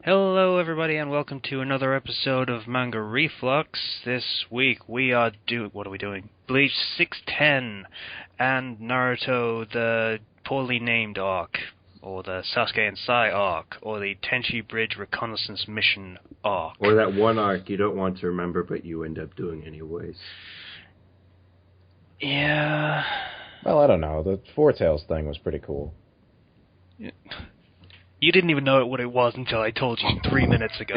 Hello everybody and welcome to another episode of Manga Reflux. This week we are what are we doing? Bleach 610 and Naruto the poorly named arc, or the Sasuke and Sai arc, or the Tenchi Bridge Reconnaissance Mission arc. Or that one arc you don't want to remember but you end up doing anyways. Yeah. Well, I don't know. The Four Tails thing was pretty cool. Yeah. You didn't even know what it was until I told you 3 minutes ago.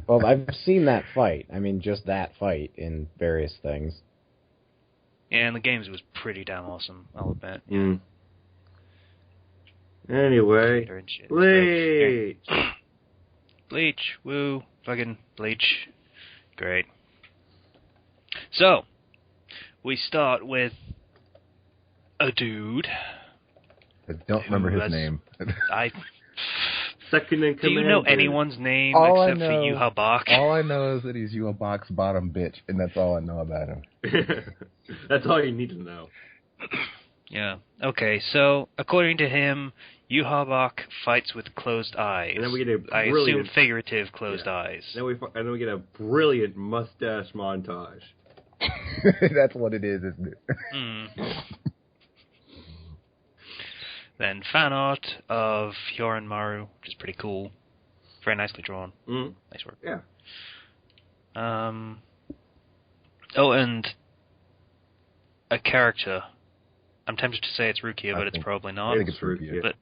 Well, I've seen that fight. I mean, just that fight in various things. Yeah, and the games was pretty damn awesome, I'll admit. Mm. Anyway, Bleach! Bleach, woo, fucking Bleach. Great. So, we start with a dude. I don't remember his name. Second in command. Do you know anyone's name except for Yuha Bach? All I know is that he's Yuha Bach's bottom bitch, and that's all I know about him. That's all you need to know. Yeah. Okay, so, according to him, Yuha Bach fights with closed eyes. And then we get I assume figurative closed eyes. And then we get a brilliant mustache montage. That's what it is, isn't it? Then fan art of Hyorin Maru, which is pretty cool. Very nicely drawn. Mm. Nice work. Yeah. Oh, and a character. I'm tempted to say it's Rukia, but it's probably not. I think it's Rukia. But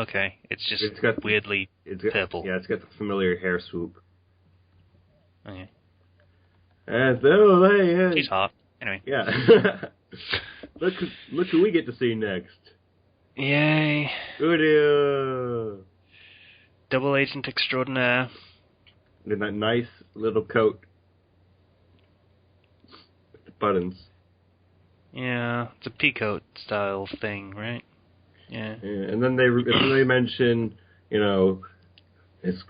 okay, it's just weirdly purple. Yeah, it's got the familiar hair swoop. Okay. She's hot. Anyway. Yeah. Look who we get to see next. Yay. Udia. Double Agent Extraordinaire. In that nice little coat. With the buttons. Yeah, it's a peacoat style thing, right? Yeah. And then they mention,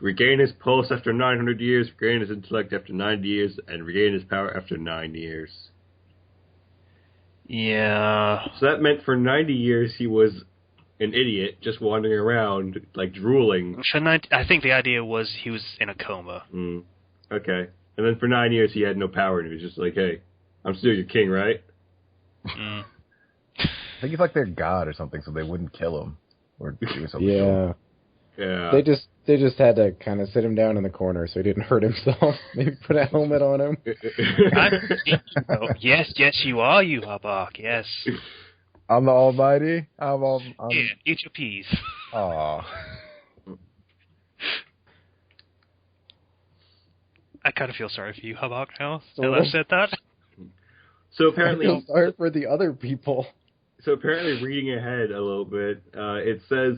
regain his pulse after 900 years, regain his intellect after 90 years, and regain his power after 9 years. Yeah. So that meant for 90 years he was an idiot, just wandering around, like, drooling. I think the idea was he was in a coma. Mm. Okay. And then for 9 years he had no power, and he was just like, hey, I'm still your king, right? Mm. I think he's like their god or something, so they wouldn't kill him. Or do something. Yeah. Yeah. They just had to kind of sit him down in the corner so he didn't hurt himself. Maybe put a helmet on him. Yes, you are, Yuha Bach, yes. I'm the Almighty. Yeah, eat your peas. Aw. I kind of feel sorry for Yuha Bach now. Now I've said that. So apparently, I feel sorry for the other people. So apparently, reading ahead a little bit, it says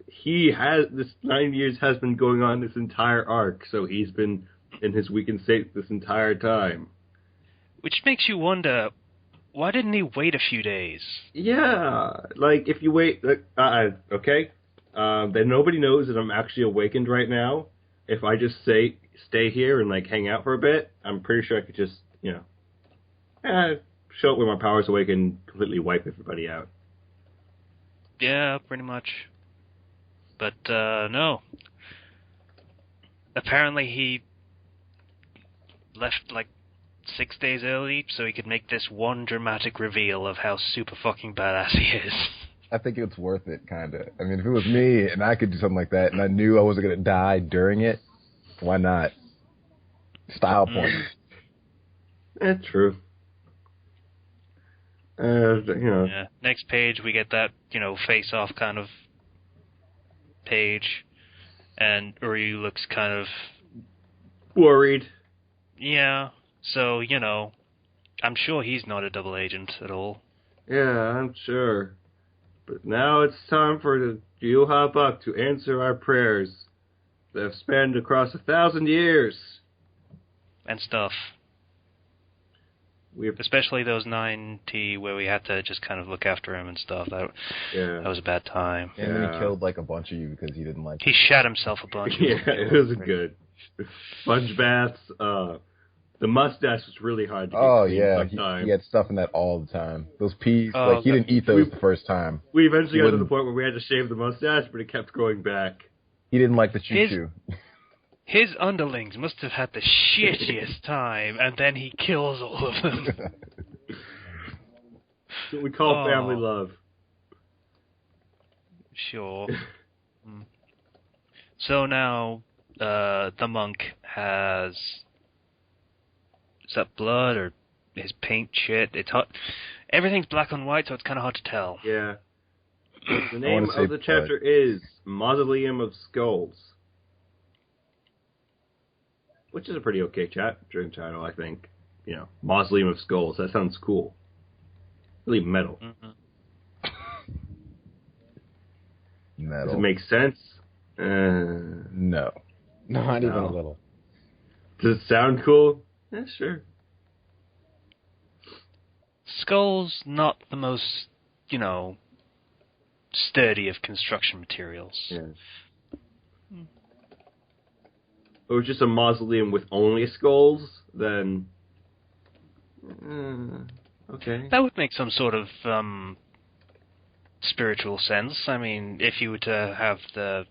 he has this 9 years has been going on this entire arc, so he's been in his weakened state this entire time. Which makes you wonder, why didn't he wait a few days? Yeah, like if you wait, okay, then nobody knows that I'm actually awakened right now. If I just stay here and like hang out for a bit, I'm pretty sure I could just show up when my power's awake and completely wipe everybody out. Yeah, pretty much. But, no. Apparently he left, 6 days early so he could make this one dramatic reveal of how super fucking badass he is. I think it's worth it, kind of. I mean, if it was me and I could do something like that and I knew I wasn't going to die during it, why not? Style point. That's true. Yeah. Next page, we get that, face-off kind of page, and Uryu looks kind of worried. Yeah, so, I'm sure he's not a double agent at all. Yeah, I'm sure. But now it's time for the Yuha Bach to answer our prayers that have spanned across 1,000 years. And stuff. Especially those 90 where we had to just kind of look after him and stuff. That was a bad time. And then he killed a bunch of you because he didn't like He shat himself a bunch. Yeah, it was good. Sponge baths. The mustache was really hard to get. Oh, yeah. He had stuff in that all the time. Those peas, he didn't eat those the first time. We eventually got to the point where we had to shave the mustache, but it kept growing back. He didn't like the choo-choo. His underlings must have had the shittiest time, and then he kills all of them. That's what we call family love. Sure. So now, the monk has... Is that blood or his paint shit? It's hot. Everything's black and white, so it's kind of hard to tell. Yeah. The name of the chapter is Mausoleum of Skulls. Which is a pretty okay chapter in title, I think. You know, Mausoleum of Skulls. That sounds cool. Really metal. Mm-hmm. Metal. Does it make sense? No. Not even a little. Does it sound cool? Yeah, sure. Skull's not the most, sturdy of construction materials. Yeah. If it was just a mausoleum with only skulls, then... okay. That would make some sort of spiritual sense. I mean, if you were to have the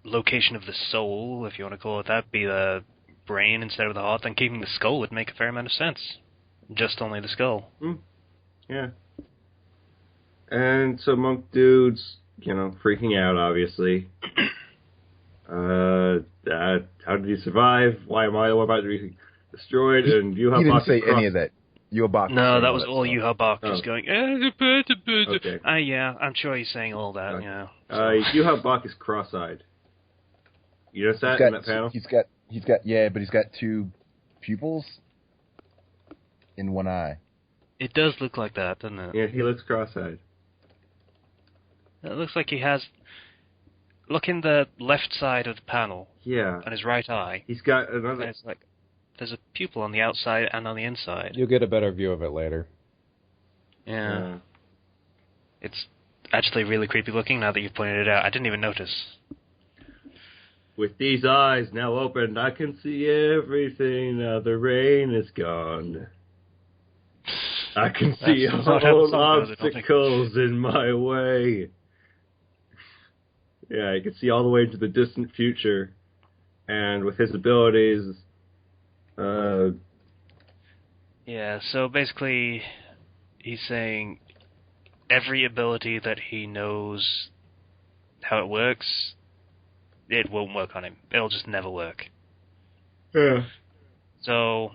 location of the soul, if you want to call it that, be the brain instead of the heart, then keeping the skull would make a fair amount of sense. Just only the skull. Yeah. And so monk dude's, freaking out, obviously. How did he survive? Why am I the one about to be destroyed? And you have he didn't say any of that. No, that was all Yuha just going, okay. Yeah, I'm sure he's saying all that, yeah. Yuha Bach is cross-eyed. You notice that in that panel? He's got, but he's got two pupils in one eye. It does look like that, doesn't it? Yeah, he looks cross-eyed. It looks like he has... Look in the left side of the panel. Yeah. On his right eye. He's got another... And it's like... There's a pupil on the outside and on the inside. You'll get a better view of it later. Yeah. It's actually really creepy looking now that you've pointed it out. I didn't even notice. With these eyes now opened, I can see everything. Now the rain is gone. I can see all obstacles in my way. Yeah, you can see all the way into the distant future. And with his abilities... Yeah, so basically, he's saying every ability that he knows how it works, it won't work on him. It'll just never work. Yeah. So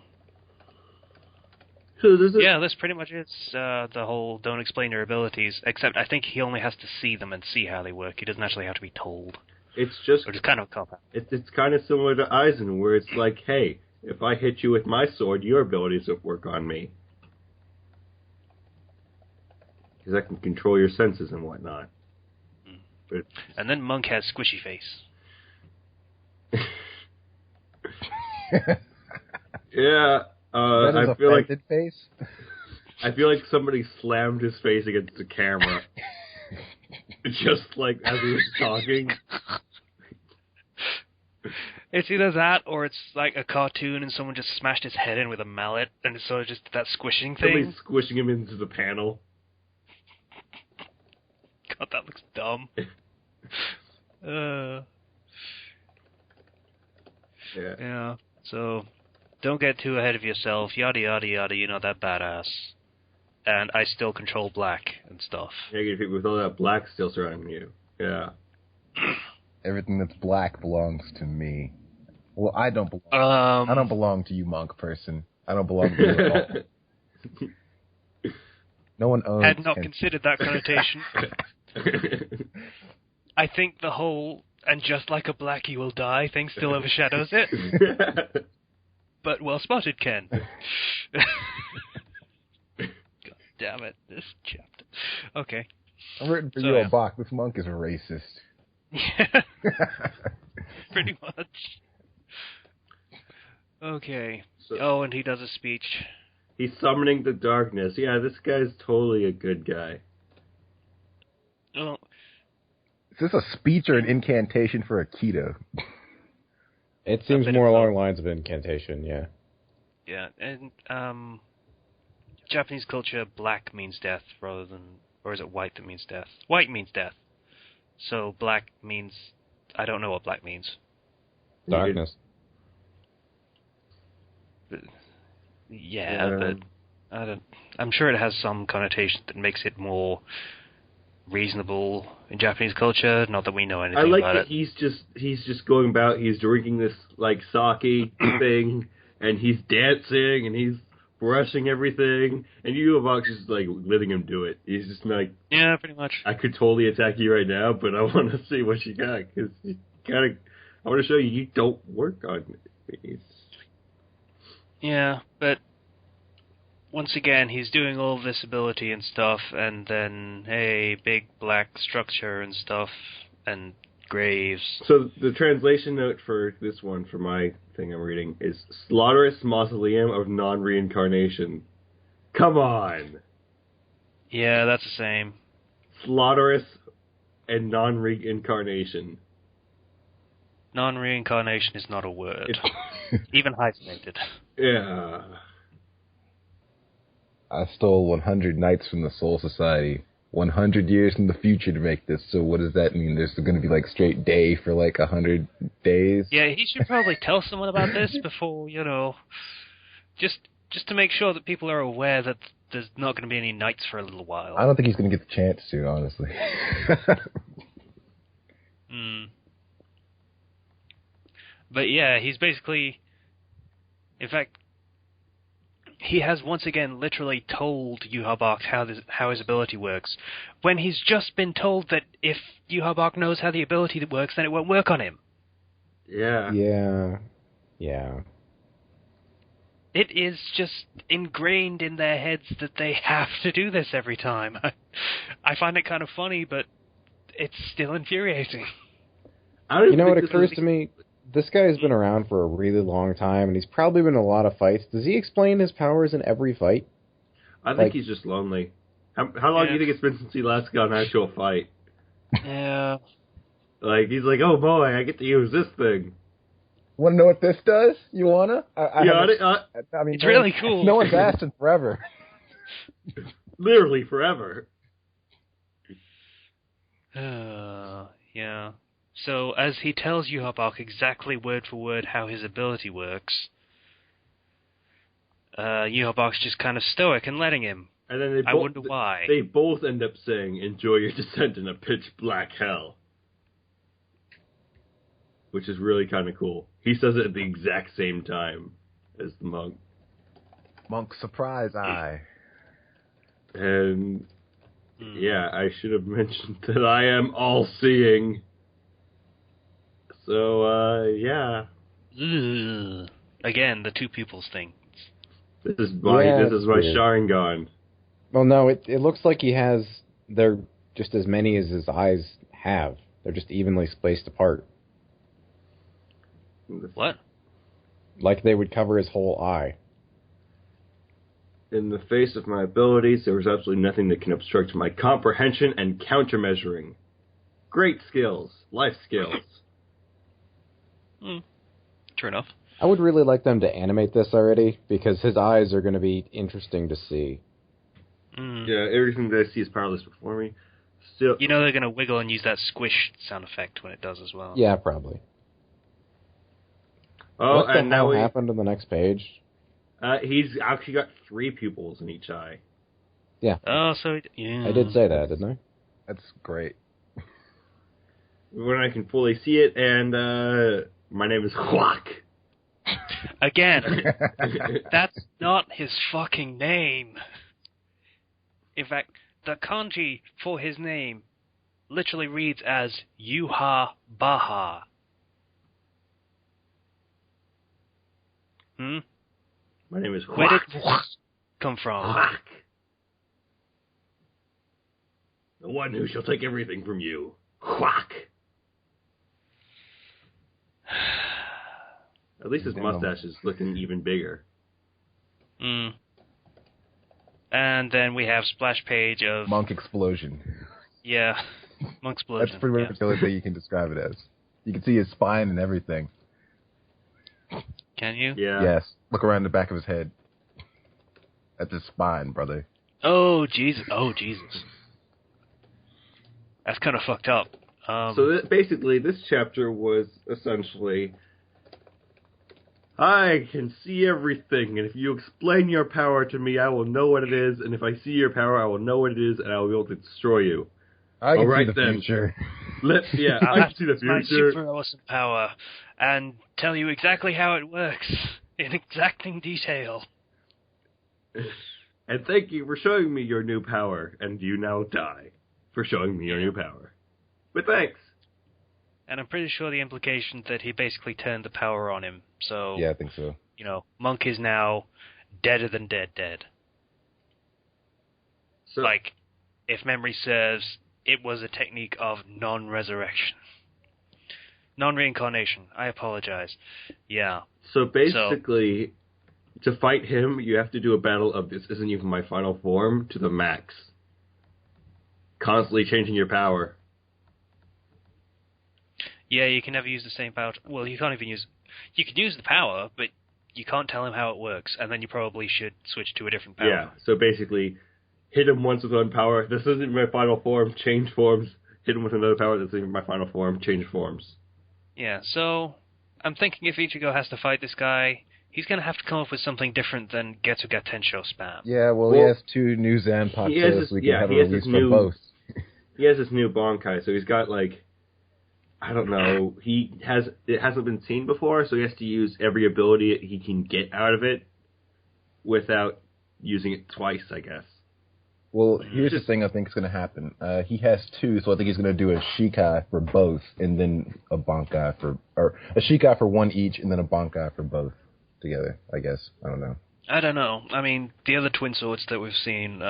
yeah, this pretty much is the whole don't explain your abilities, except I think he only has to see them and see how they work. He doesn't actually have to be told. It's just... Which is kind of a cop-out. It's kind of similar to Aizen, where it's like, hey, if I hit you with my sword, your abilities don't work on me. Because I can control your senses and whatnot. But and then Monk has squishy face. Yeah, I feel like face. I feel like somebody slammed his face against the camera, just like as he was talking. It's either that, or it's like a cartoon and someone just smashed his head in with a mallet, and it's sort of just that squishing thing. Somebody's squishing him into the panel. God, that looks dumb. Yeah. So, don't get too ahead of yourself. Yada yada yada. You know that badass. And I still control black and stuff. Negative people with all that black still surrounding you. Yeah. Everything that's black belongs to me. Well, I don't belong. I don't belong to you, monk person. I don't belong to you at all. No one owns. Had not considered that connotation. I think the whole "and just like a blackie will die" thing still overshadows it. But well spotted, Ken. God damn it, this chapter. Okay. I'm rooting for you, Bach. This monk is a racist. Yeah. Pretty much. Okay. So, and he does a speech. He's summoning the darkness. Yeah, this guy's totally a good guy. Well, is this a speech or an incantation for Aikido? It seems more along the lines of incantation, yeah. Yeah, and Japanese culture, black means death rather than... Or is it white that means death? White means death. So black means... I don't know what black means. Darkness. Yeah, but I don't... I'm sure it has some connotation that makes it more reasonable in Japanese culture. Not that we know anything about it. He's just going about. He's drinking this like sake thing, and he's dancing, and he's brushing everything, and Yuhabox is like letting him do it. He's just like, yeah, pretty much. I could totally attack you right now, but I want to see what you got because I want to show you don't work on me. Yeah, but once again, he's doing all this ability and stuff, and then, hey, big black structure and stuff, and graves. So the translation note for this one, for my thing I'm reading, is Slaughterous Mausoleum of Non-Reincarnation. Come on! Yeah, that's the same. Slaughterous and non-reincarnation. Non-reincarnation is not a word. Even hyphenated. Yeah. I stole 100 nights from the Soul Society. 100 years in the future to make this, so what does that mean? There's going to be, like, straight day for, like, 100 days? Yeah, he should probably tell someone about this before, just to make sure that people are aware that there's not going to be any nights for a little while. I don't think he's going to get the chance to, honestly. But yeah, he's basically... In fact, he has once again literally told Yuhabok how his ability works, when he's just been told that if Yuhabok knows how the ability works, then it won't work on him. Yeah. Yeah. It is just ingrained in their heads that they have to do this every time. I find it kind of funny, but it's still infuriating. You know what occurs to me? This guy has been around for a really long time, and he's probably been in a lot of fights. Does he explain his powers in every fight? I think he's just lonely. How long do you think it's been since he last got an actual fight? Yeah. Like, he's like, oh boy, I get to use this thing. Want to know what this does? You wanna? I mean, it's really cool. No one's asked in forever. Literally forever. Yeah. So, as he tells Yuhabok exactly word for word how his ability works, Yuhabok's just kind of stoic and letting him. And then I wonder why. They both end up saying, enjoy your descent in a pitch black hell. Which is really kind of cool. He says it at the exact same time as the monk. Monk surprise eye. And, yeah, I should have mentioned that I am all-seeing. So, yeah. Ugh. Again, the two pupils thing. This is my Sharingan. Well, no, it looks like he has... They're just as many as his eyes have. They're just evenly spaced apart. What? Like they would cover his whole eye. In the face of my abilities, there is absolutely nothing that can obstruct my comprehension and countermeasuring. Great skills. Life skills. True enough. I would really like them to animate this already, because his eyes are going to be interesting to see. Yeah, everything that I see is powerless before me. Still, you know they're going to wiggle and use that squish sound effect when it does as well. Yeah, probably. Oh, what the hell happened on the next page? He's actually got 3 pupils in each eye. Yeah. Oh, so... Yeah. I did say that, didn't I? That's great. When I can fully see it, and my name is Huak. Again, that's not his fucking name. In fact, the kanji for his name literally reads as Yuha Baha. My name is Huak. Where did Huak come from? Huak. The one who shall take everything from you. Huak. At least his mustache is looking even bigger. And then we have splash page of... MONKSPLOSION. Yeah, MONKSPLOSION. That's pretty much the only thing you can describe it as. You can see his spine and everything. Can you? Yeah. Yes. Look around the back of his head. That's his spine, brother. Oh, Jesus. That's kind of fucked up. Basically, this chapter was essentially, I can see everything, and if you explain your power to me, I will know what it is, and if I see your power, I will know what it is, and I will be able to destroy you. I can see the future. I can see the future. My super awesome power, and tell you exactly how it works, in exacting detail. And thank you for showing me your new power, and you now die for showing me your new power. But thanks. And I'm pretty sure the implication that he basically turned the power on him. So yeah, I think so. You know, Monk is now deader than dead. So, like, if memory serves, it was a technique of non-resurrection. Non-reincarnation. I apologize. Yeah. So basically, to fight him, you have to do a battle of this isn't even my final form to the max. Constantly changing your power. Yeah, you can never use the same power. Well, you can't even use... You can use the power, but you can't tell him how it works, and then you probably should switch to a different power. Yeah, so basically, hit him once with one power. This isn't my final form. Change forms. Hit him with another power. This isn't my final form. Change forms. Yeah, so I'm thinking if Ichigo has to fight this guy, he's going to have to come up with something different than Getsuga Tensho spam. Yeah, well, he has two new Zanpakuto, so we can have a release from both. He has this new Bankai, so he's got, like... I don't know. It hasn't been seen before, so he has to use every ability he can get out of it without using it twice, I guess. Well, here's the thing I think is going to happen. He has two, so I think he's going to do a Shikai for both, and then a Bankai or a Shikai for one each, and then a Bankai for both together, I guess. I don't know. I mean, the other twin swords that we've seen,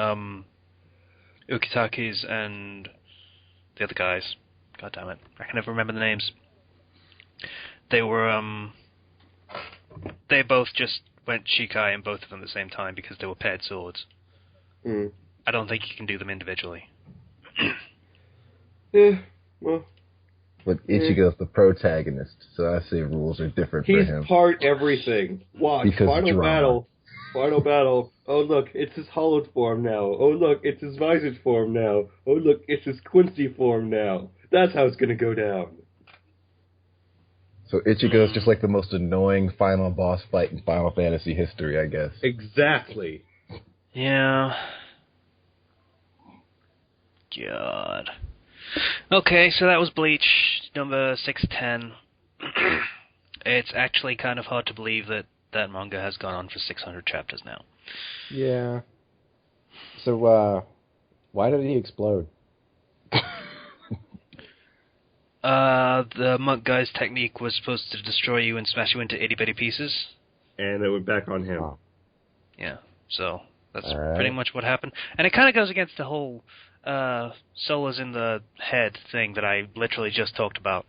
Ukitaki's and the other guys... God damn it. I can never remember the names. They were, they both just went Shikai in both of them at the same time because they were paired swords. Mm. I don't think you can do them individually. Yeah, well... But Ichigo's the protagonist, so I say rules are different for him. He's part everything. Watch, because final battle. Oh, look, it's his hollowed form now. Oh, look, it's his visored form now. Oh, look, it's his Quincy form now. That's how it's going to go down. So Ichigo's just like the most annoying final boss fight in Final Fantasy history, I guess. Exactly. Yeah. God. Okay, so that was Bleach, number 610. It's actually kind of hard to believe that that manga has gone on for 600 chapters now. Yeah. So, why did he explode? The monk guy's technique was supposed to destroy you and smash you into itty-bitty pieces. And it went back on him. Oh. Yeah, so that's pretty much what happened. And it kind of goes against the whole solas in the head thing that I literally just talked about.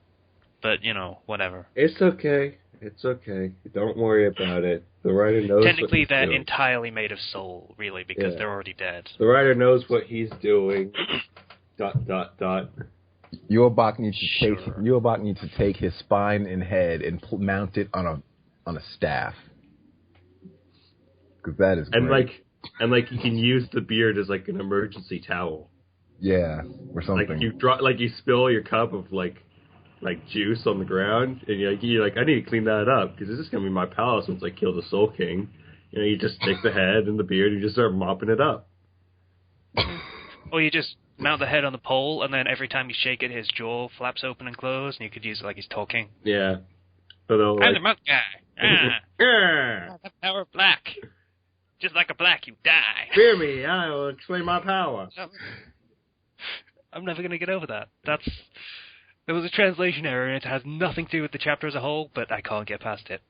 But, you know, whatever. It's okay. It's okay. Don't worry about it. The writer knows technically, they're doing. Entirely made of soul, really, because they're already dead. The writer knows what he's doing. ... Yuobak needs to take his spine and head and mount it on a staff. Because that is great. And you can use the beard as like an emergency towel. Yeah, or something. You spill your cup of like juice on the ground, and you're like, I need to clean that up because this is gonna be my palace once I kill the Soul King. You just stick the head and the beard, and you just start mopping it up. Or you just mount the head on the pole, and then every time you shake it, his jaw flaps open and close, and you could use it like he's talking. Yeah. So I'm the monk guy. The power of black. Just like a black, you die. Fear me, I will explain my power. I'm never going to get over that. There was a translation error, and it has nothing to do with the chapter as a whole, but I can't get past it.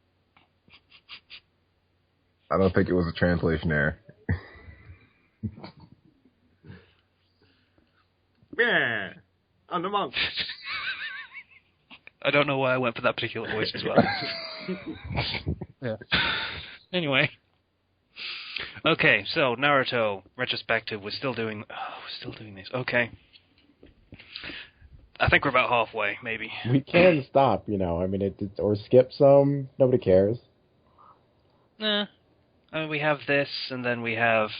I don't think it was a translation error. Yeah, I'm the monk. I don't know why I went for that particular voice as well. Yeah. Anyway. Okay, so Naruto Retrospective. We're still doing this. Okay. I think we're about halfway, maybe. We can stop, I mean, or skip some. Nobody cares. Nah. I mean, we have this, and then we have...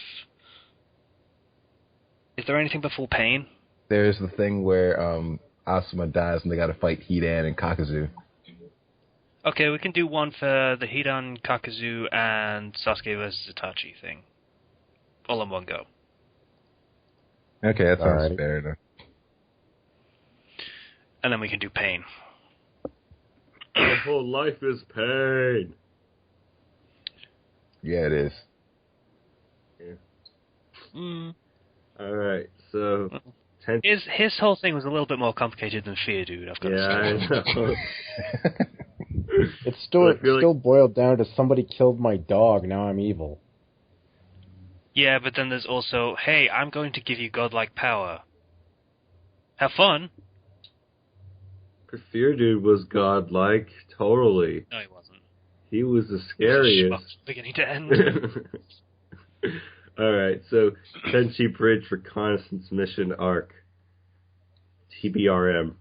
Is there anything before Pain? There's the thing where Asuma dies and they gotta fight Hidan and Kakuzu. Okay, we can do one for the Hidan, Kakuzu, and Sasuke vs. Itachi thing. All in one go. Okay, that sounds fair enough. And then we can do Pain. The whole life is pain. Yeah, it is. Yeah. Alright, so... His whole thing was a little bit more complicated than Fear Dude, I've got to say. I know. It's still boiled down to somebody killed my dog, now I'm evil. Yeah, but then there's also, hey, I'm going to give you godlike power. Have fun. Fear Dude was godlike, totally. No, he wasn't. He was the scariest. Beginning to end. Alright, so Tenchi Bridge Reconnaissance Mission Arc. TBRM.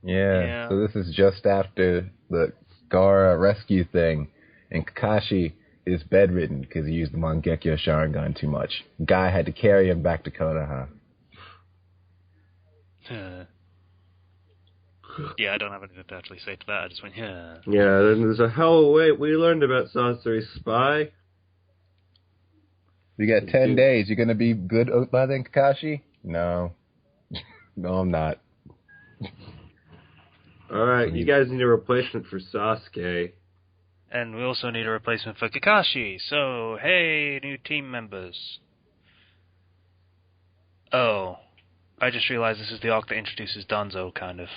Yeah, so this is just after the Gaara rescue thing, and Kakashi is bedridden because he used the Mangekyo Sharingan too much. Guy had to carry him back to Konoha. Yeah, I don't have anything to actually say to that. I just went, yeah. Yeah, then there's a wait, we learned about Sasori's spy. You got 10 days. You gonna be good by then, Kakashi? No. No, I'm not. Alright, you guys need a replacement for Sasuke. And we also need a replacement for Kakashi. So, hey, new team members. Oh, I just realized this is the arc that introduces Danzo, kind of.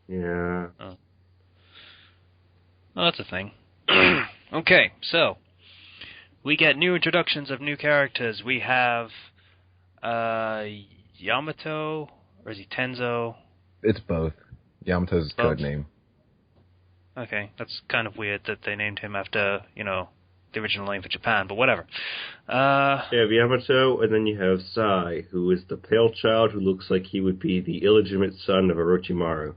Yeah. Oh, well, that's a thing. Okay, so we get new introductions of new characters. We have Yamato, or is he Tenzo? It's both. Yamato's his code name. Okay, that's kind of weird that they named him after, the original name for Japan, but whatever. You have Yamato, and then you have Sai, who is the pale child who looks like he would be the illegitimate son of Orochimaru.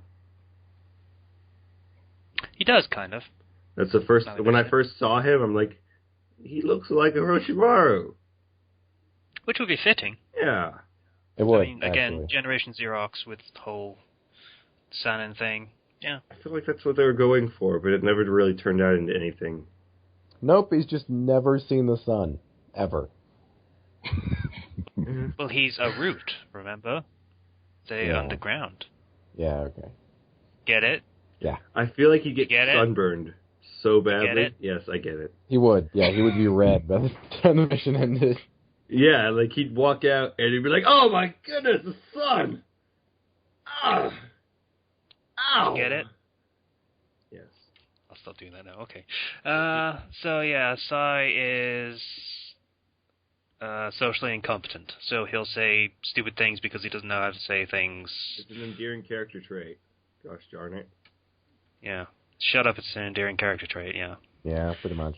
He does, kind of. That's the first... When I first saw him, I'm like, he looks like Orochimaru. Which would be fitting. Yeah. It would, I mean, again, Generation Xerox with the whole Sanin thing. Yeah. I feel like that's what they were going for, but it never really turned out into anything. Nope, he's just never seen the sun. Ever. Well, he's a root, remember? They're underground. Yeah, okay. Get it? Yeah. I feel like he'd get sunburned so badly. Get it? Yes, I get it. He would. Yeah, he would be red by the time the mission ended. Yeah, like he'd walk out and he'd be like, "Oh my goodness, the sun! Ah! Ow!" Get it? Yes. I'll stop doing that now. Okay. So yeah, Sai is socially incompetent. So he'll say stupid things because he doesn't know how to say things. It's an endearing character trait. Gosh darn it. Yeah. Shut up, it's an endearing character trait, yeah. Yeah, pretty much.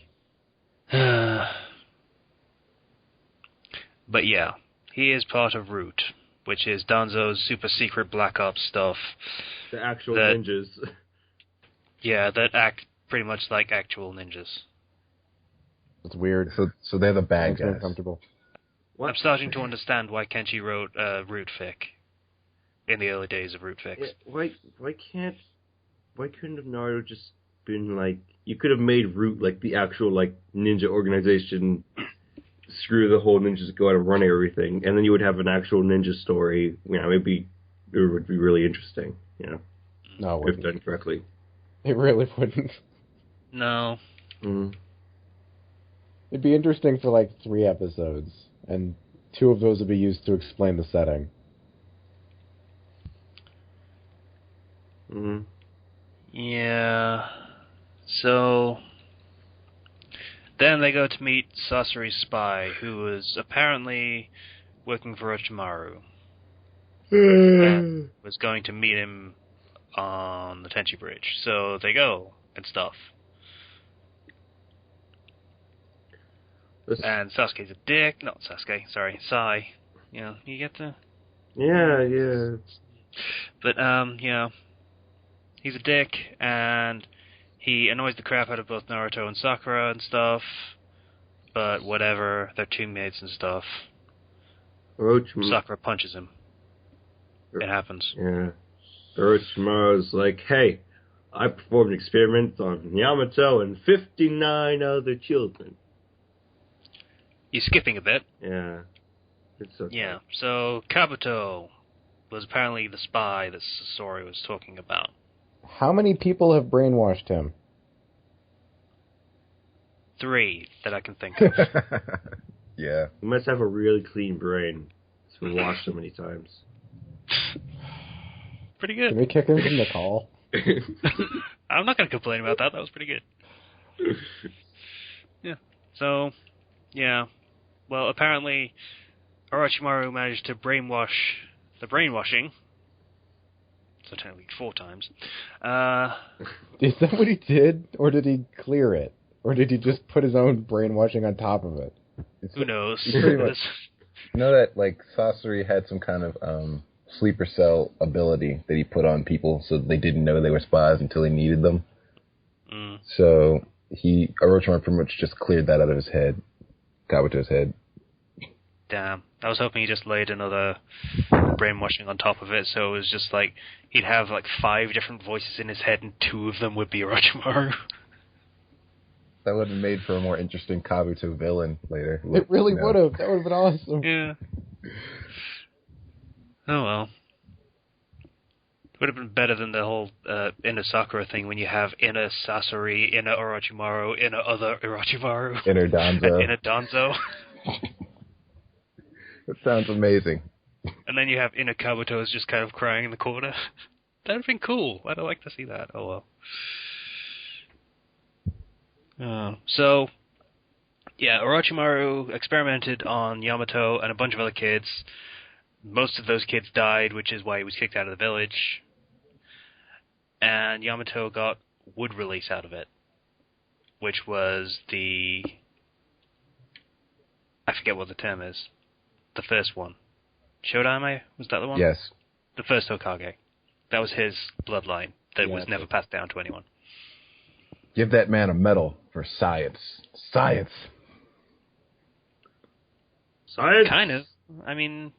But yeah, he is part of Root, which is Danzo's super secret Black Ops stuff. The actual ninjas. Yeah, that act pretty much like actual ninjas. It's weird. So they're the bad guys. Uncomfortable. I'm starting to understand why Kenshi wrote Root Fic in the early days of Root Fics. Yeah, why couldn't have Naruto just been like, you could have made Root like the actual like ninja organization, screw the whole ninjas, go out and run everything, and then you would have an actual ninja story. Maybe it would be really interesting. No, if done correctly. It really wouldn't. No. Mm. It'd be interesting for like 3 episodes, and 2 of those would be used to explain the setting. Mm-hmm. Yeah. So then they go to meet Sasori's spy, who is apparently working for Orochimaru. And was going to meet him on the Tenchi Bridge. So they go and stuff. And Sasuke's a dick. Not Sasuke, sorry, Sai. You get the... Yeah. But, he's a dick, and he annoys the crap out of both Naruto and Sakura and stuff. But whatever, they're teammates and stuff. Orochimaru. Sakura punches him. it happens. Yeah. Orochimaru's like, hey, I performed experiments on Yamato and 59 other children. You're skipping a bit. Yeah. It's okay. Yeah, so Kabuto was apparently the spy that Sasori was talking about. How many people have brainwashed him? 3 that I can think of. Yeah. He must have a really clean brain. It's been washed so many times. Pretty good. Can we kick him from the call? I'm not going to complain about that. That was pretty good. Yeah. So, yeah. Well, apparently, Orochimaru managed to brainwash the brainwashing. So technically 4 times. Is that what he did? Or did he clear it? Or did he just put his own brainwashing on top of it? Who knows? Pretty much. You know that, like, Sasori had some kind of sleeper cell ability that he put on people so they didn't know they were spies until he needed them. Mm. So Orochimaru pretty much just cleared that out of his head. Kabuto's head. Damn. I was hoping he just laid another brainwashing on top of it, so it was just like, he'd have like 5 different voices in his head and 2 of them would be Orochimaru. That would have made for a more interesting Kabuto villain later. It really would have. That would have been awesome. Yeah. Oh well. Would have been better than the whole inner Sakura thing when you have inner Sasori, inner Orochimaru, inner other Orochimaru. Inner Danzo. And inner Danzo. That sounds amazing. And then you have inner Kabuto just kind of crying in the corner. That would have been cool. I'd like to see that. Oh well. So, yeah, Orochimaru experimented on Yamato and a bunch of other kids. Most of those kids died, which is why he was kicked out of the village. And Yamato got wood release out of it, which was the... I forget what the term is. The first one. Shodame? Was that the one? Yes. The first Hokage. That was his bloodline that was never passed down to anyone. Give that man a medal for science. Science! Science? Kind of. I mean,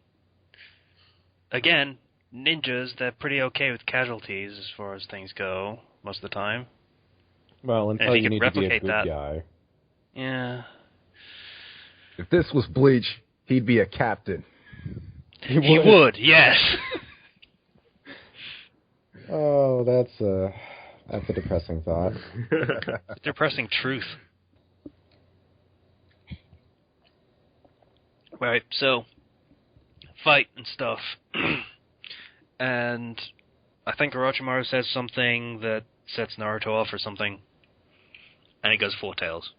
again, ninjas, they're pretty okay with casualties as far as things go, most of the time. Well, until you need to be a good that guy. Yeah. If this was Bleach, he'd be a captain. He would, yes. Oh, that's a depressing thought. Depressing truth. Right, so, fight and stuff. And I think Orochimaru says something that sets Naruto off or something. And he goes 4 tails.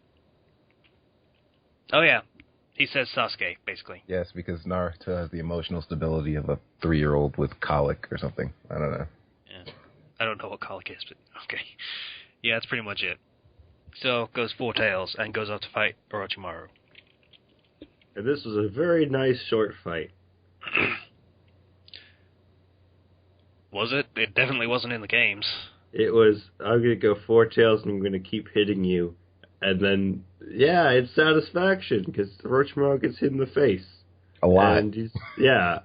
Oh yeah, he says Sasuke, basically. Yes, because Naruto has the emotional stability of a 3-year-old with colic or something. I don't know. Yeah. I don't know what colic is, but okay. Yeah, that's pretty much it. So, goes 4 tails and goes off to fight Orochimaru. And this was a very nice short fight. Was it? It definitely wasn't in the games. It was, I'm going to go 4 tails and I'm going to keep hitting you. And then, yeah, it's satisfaction because Orochimaru gets hit in the face. A lot. And yeah.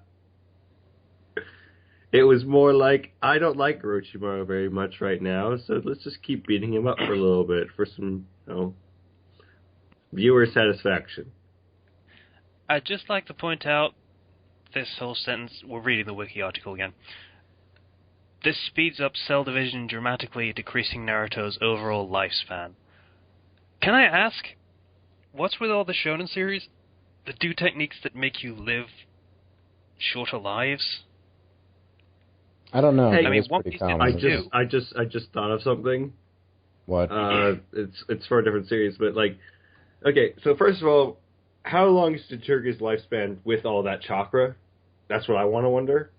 It was more like, I don't like Orochimaru very much right now, so let's just keep beating him up for a little bit for some, viewer satisfaction. I'd just like to point out this whole sentence. We're reading the wiki article again. This speeds up cell division dramatically, decreasing Naruto's overall lifespan. Can I ask, what's with all the shonen series that do techniques that make you live shorter lives? I don't know. Hey, I mean, One Piece didn't I just thought of something. What? It's for a different series, but like, okay. So first of all, how long is Jinchurik's lifespan with all that chakra? That's what I want to wonder,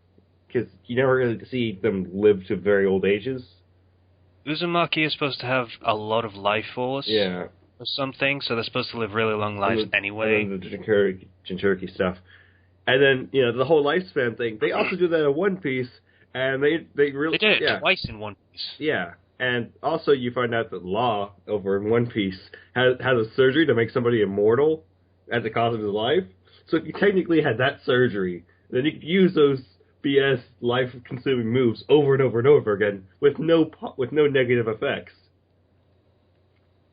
because you never really see them live to very old ages. Uzumaki is supposed to have a lot of life force. Yeah. Or something, so they're supposed to live really long lives anyway. And then the Jinchuriki stuff, and then the whole lifespan thing. They also do that in One Piece. And they really... They did it twice in One Piece. Yeah. And also you find out that Law, over in One Piece, has a surgery to make somebody immortal at the cost of his life. So if you technically had that surgery, then you could use those BS life-consuming moves over and over and over again with no negative effects.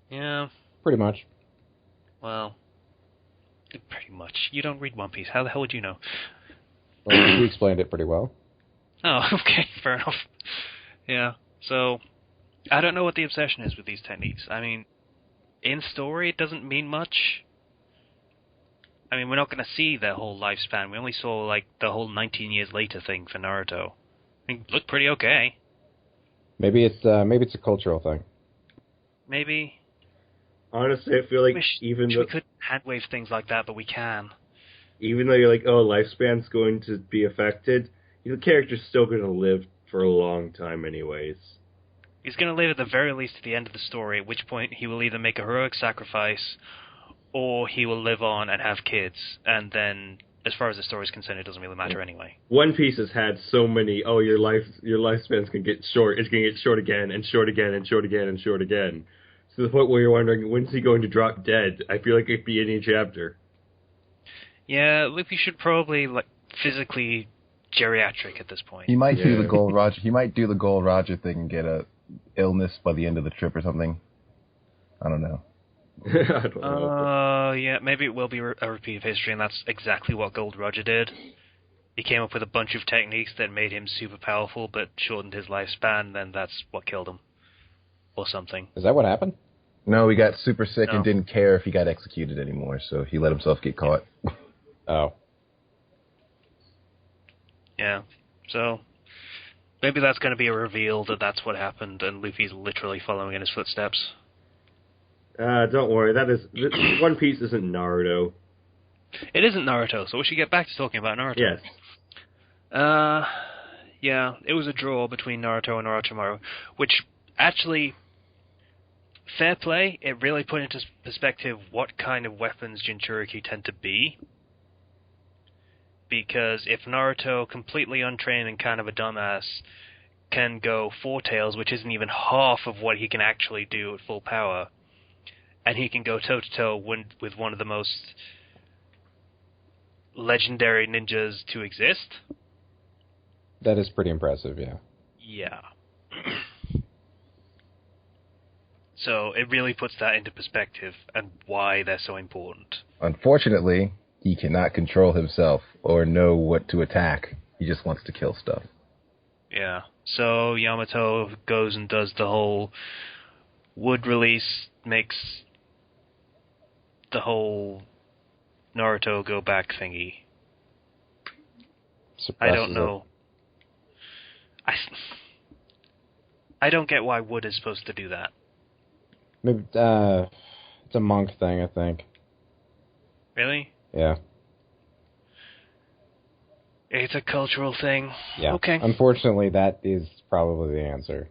Yeah. Pretty much. Well, pretty much. You don't read One Piece. How the hell would you know? Well, you explained it pretty well. Oh, okay, fair enough. Yeah, so I don't know what the obsession is with these techniques. I mean, in story, it doesn't mean much. I mean, we're not going to see their whole lifespan. We only saw, like, the whole 19 years later thing for Naruto. I mean, it looked pretty okay. Maybe it's a cultural thing. Maybe. Honestly, I feel like we could handwave things like that, but we can. Even though you're like, oh, lifespan's going to be affected, the character's still going to live for a long time anyways. He's going to live at the very least to the end of the story, at which point he will either make a heroic sacrifice, or he will live on and have kids, and then, as far as the story is concerned, it doesn't really matter anyway. One Piece has had so many, your lifespan's going to get short, it's going to get short again, and short again, and short again, and short again. To the point where you're wondering, when's he going to drop dead? I feel like it could be any chapter. Yeah, Luffy should probably, like, physically geriatric at this point. He might do the Gold Roger. He might do the Gold Roger thing and get a illness by the end of the trip or something. I don't know. I don't know. Yeah, maybe it will be a repeat of history, and that's exactly what Gold Roger did. He came up with a bunch of techniques that made him super powerful, but shortened his lifespan, and that's what killed him. Or something. Is that what happened? No, he got super sick and didn't care if he got executed anymore, so he let himself get caught. Oh. Yeah, so maybe that's going to be a reveal that that's what happened, and Luffy's literally following in his footsteps. Don't worry, One Piece isn't Naruto. It isn't Naruto, so we should get back to talking about Naruto. Yes. Yeah, it was a draw between Naruto and Orochimaru, which actually, fair play, it really put into perspective what kind of weapons Jinchuriki tend to be. Because if Naruto, completely untrained and kind of a dumbass, can go Four Tails, which isn't even half of what he can actually do at full power, and he can go toe-to-toe with one of the most legendary ninjas to exist. That is pretty impressive, yeah. Yeah. So it really puts that into perspective and why they're so important. Unfortunately, he cannot control himself or know what to attack. He just wants to kill stuff. Yeah. So Yamato goes and does the whole wood release, makes the whole Naruto go back thingy. I don't know. I don't get why wood is supposed to do that. Maybe it's a monk thing, I think. Really? Yeah. It's a cultural thing. Yeah. Okay. Unfortunately, that is probably the answer.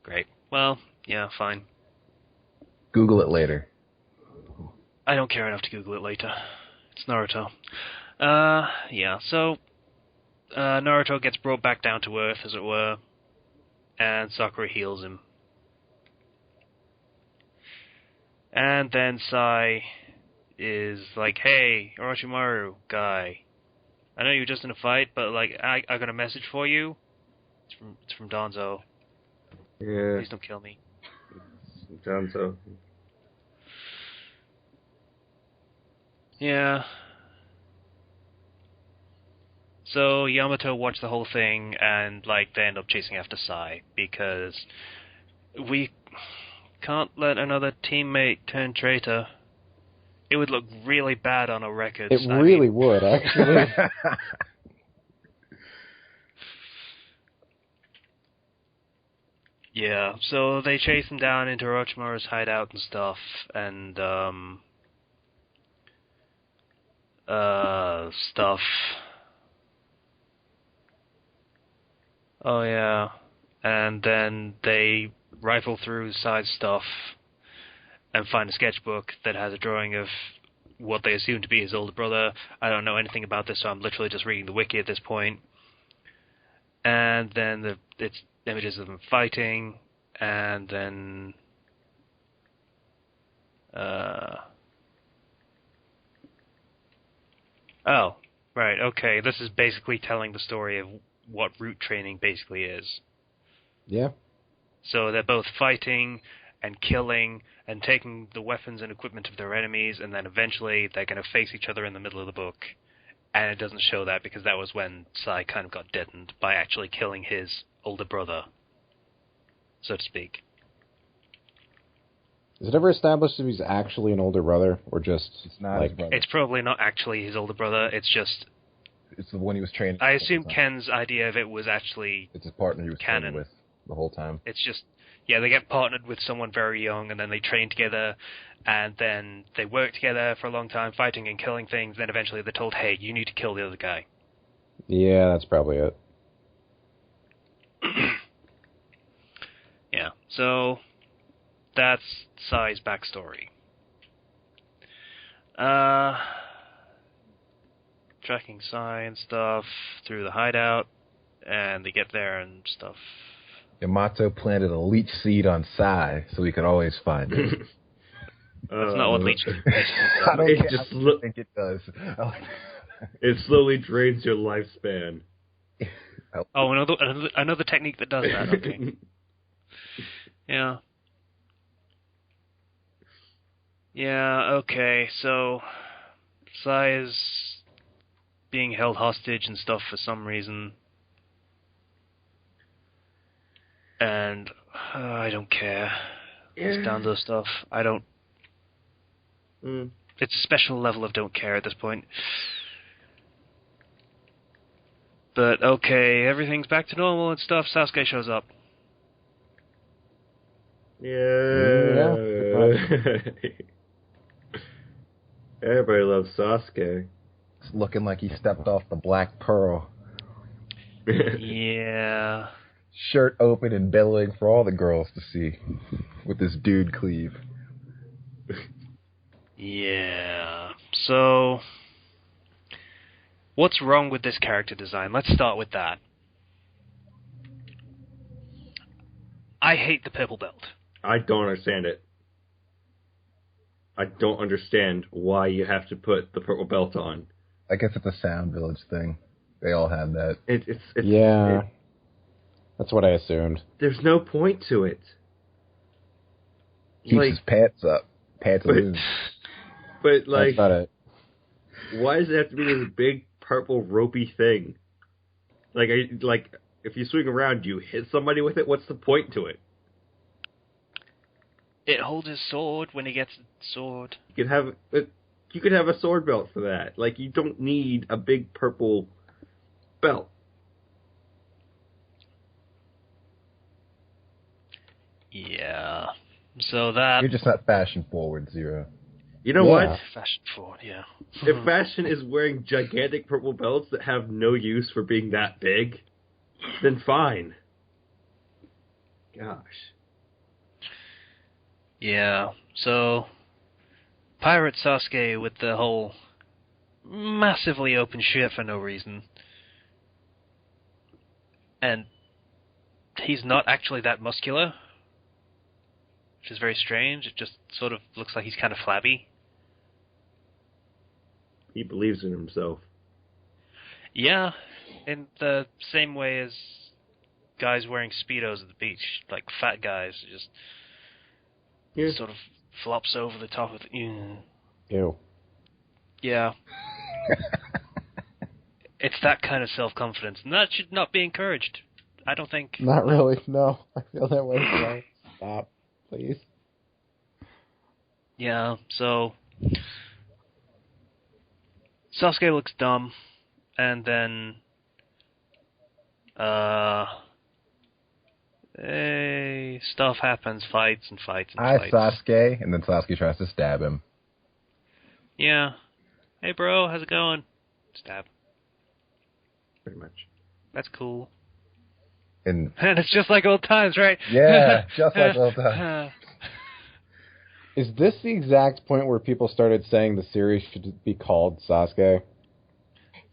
Great. Well, yeah, fine. Google it later. I don't care enough to Google it later. It's Naruto. Yeah, so Naruto gets brought back down to earth, as it were, and Sakura heals him. And then Sai is like, hey, Orochimaru guy, I know you're just in a fight, but like I got a message for you. It's from Danzo. Yeah. Please don't kill me. It's Danzo. Yeah. So Yamato watched the whole thing, and like they end up chasing after Sai because we can't let another teammate turn traitor. It would look really bad on our records. It really would, actually. Yeah, so they chase him down into Orochimaru's hideout and stuff, and stuff. Oh yeah, and then they rifle through side stuff and find a sketchbook that has a drawing of what they assume to be his older brother. I don't know anything about this, so I'm literally just reading the wiki at this point. And then it's images of them fighting, and then Right, okay. This is basically telling the story of what root training basically is. Yeah. So they're both fighting and killing and taking the weapons and equipment of their enemies, and then eventually they're going to face each other in the middle of the book. And it doesn't show that because that was when Sai kind of got deadened by actually killing his older brother, so to speak. Is it ever established if he's actually an older brother, or just It's not his brother. It's probably not actually his older brother, it's just... It's the one he was training. I assume Ken's idea of it was actually It's his partner he was training with the whole time. It's just, yeah, they get partnered with someone very young, and then they train together, and then they work together for a long time, fighting and killing things, then eventually they're told, hey, you need to kill the other guy. Yeah, that's probably it. Yeah, so that's Sai's backstory. Tracking Sai and stuff through the hideout, and they get there and stuff. Yamato planted a leech seed on Sai so he could always find it. That's not what Bleach does. I don't think it does. It slowly drains your lifespan. Oh, another technique that does that, okay. Yeah. Yeah, okay, so Sai is being held hostage and stuff for some reason. And I don't care. It's down to stuff. I don't... It's a special level of don't care at this point. But okay, everything's back to normal and stuff. Sasuke shows up. Yeah. Everybody loves Sasuke. It's looking like he stepped off the Black Pearl. Yeah. Shirt open and billowing for all the girls to see. With this dude cleave. Yeah. So, what's wrong with this character design? Let's start with that. I hate the purple belt. I don't understand it. I don't understand why you have to put the purple belt on. I guess it's a Sound Village thing. They all have that. That's what I assumed. There's no point to it. Keeps his pants up. Pants loose. But That's about it. Why does it have to be this big purple ropey thing? Like if you swing around, do you hit somebody with it? What's the point to it? It holds his sword when he gets a sword. You could have a sword belt for that. Like, you don't need a big purple belt. Yeah. So that... You're just not fashion forward, Zero. You know what? Fashion forward, yeah. If fashion is wearing gigantic purple belts that have no use for being that big, then fine. Gosh. Yeah, so Pirate Sasuke with the whole massively open shirt for no reason. And he's not actually that muscular, which is very strange. It just sort of looks like he's kind of flabby. He believes in himself. Yeah, in the same way as guys wearing Speedos at the beach, like fat guys, just sort of flops over the top of the... Ew. Yeah. It's that kind of self-confidence, and that should not be encouraged. I don't think... Not really, no. I feel that way, so stop, please. Yeah, so... Sasuke looks dumb, and then... stuff happens, fights and fights and fights. Sasuke, and then Sasuke tries to stab him. Yeah. Hey bro, how's it going? Stab. Pretty much. That's cool. And it's just like old times, right? Yeah, just like old times. Is this the exact point where people started saying the series should be called Sasuke?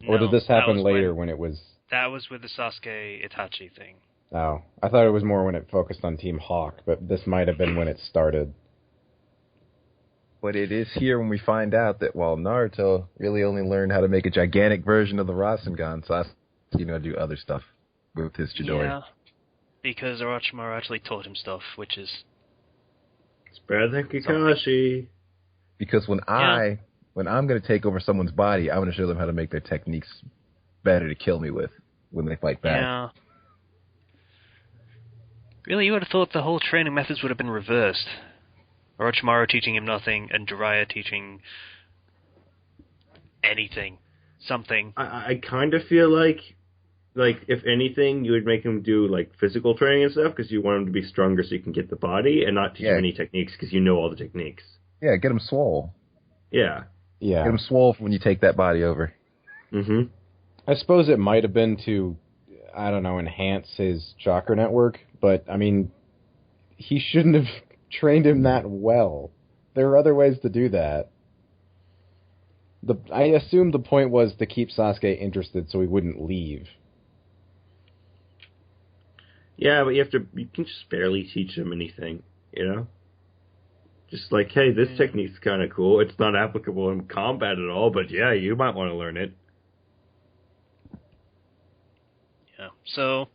No, or did this happen later when it was... That was with the Sasuke Itachi thing. Oh, I thought it was more when it focused on Team Hawk, but this might have been when it started. But it is here when we find out that while Naruto really only learned how to make a gigantic version of the Rasengan, Sasuke do other stuff with his Chidori. Yeah, because Orochimaru actually taught him stuff, which is... It's better than Kakashi. Because when I'm going to take over someone's body, I'm going to show them how to make their techniques better to kill me with when they fight back. Yeah. Really, you would have thought the whole training methods would have been reversed. Orochimaru teaching him nothing, and Jiraiya teaching anything. Something. I kind of feel like, if anything, you would make him do, like, physical training and stuff, because you want him to be stronger so you can get the body, and not teach him any techniques, because you know all the techniques. Yeah, get him swole. Yeah. Yeah. Get him swole when you take that body over. Mm-hmm. I suppose it might have been to, I don't know, enhance his chakra network, but, I mean, he shouldn't have trained him that well. There are other ways to do that. I assume the point was to keep Sasuke interested so he wouldn't leave. Yeah, but you can just barely teach him anything, you know? Just like, hey, this technique's kind of cool. It's not applicable in combat at all, but yeah, you might want to learn it. Yeah, so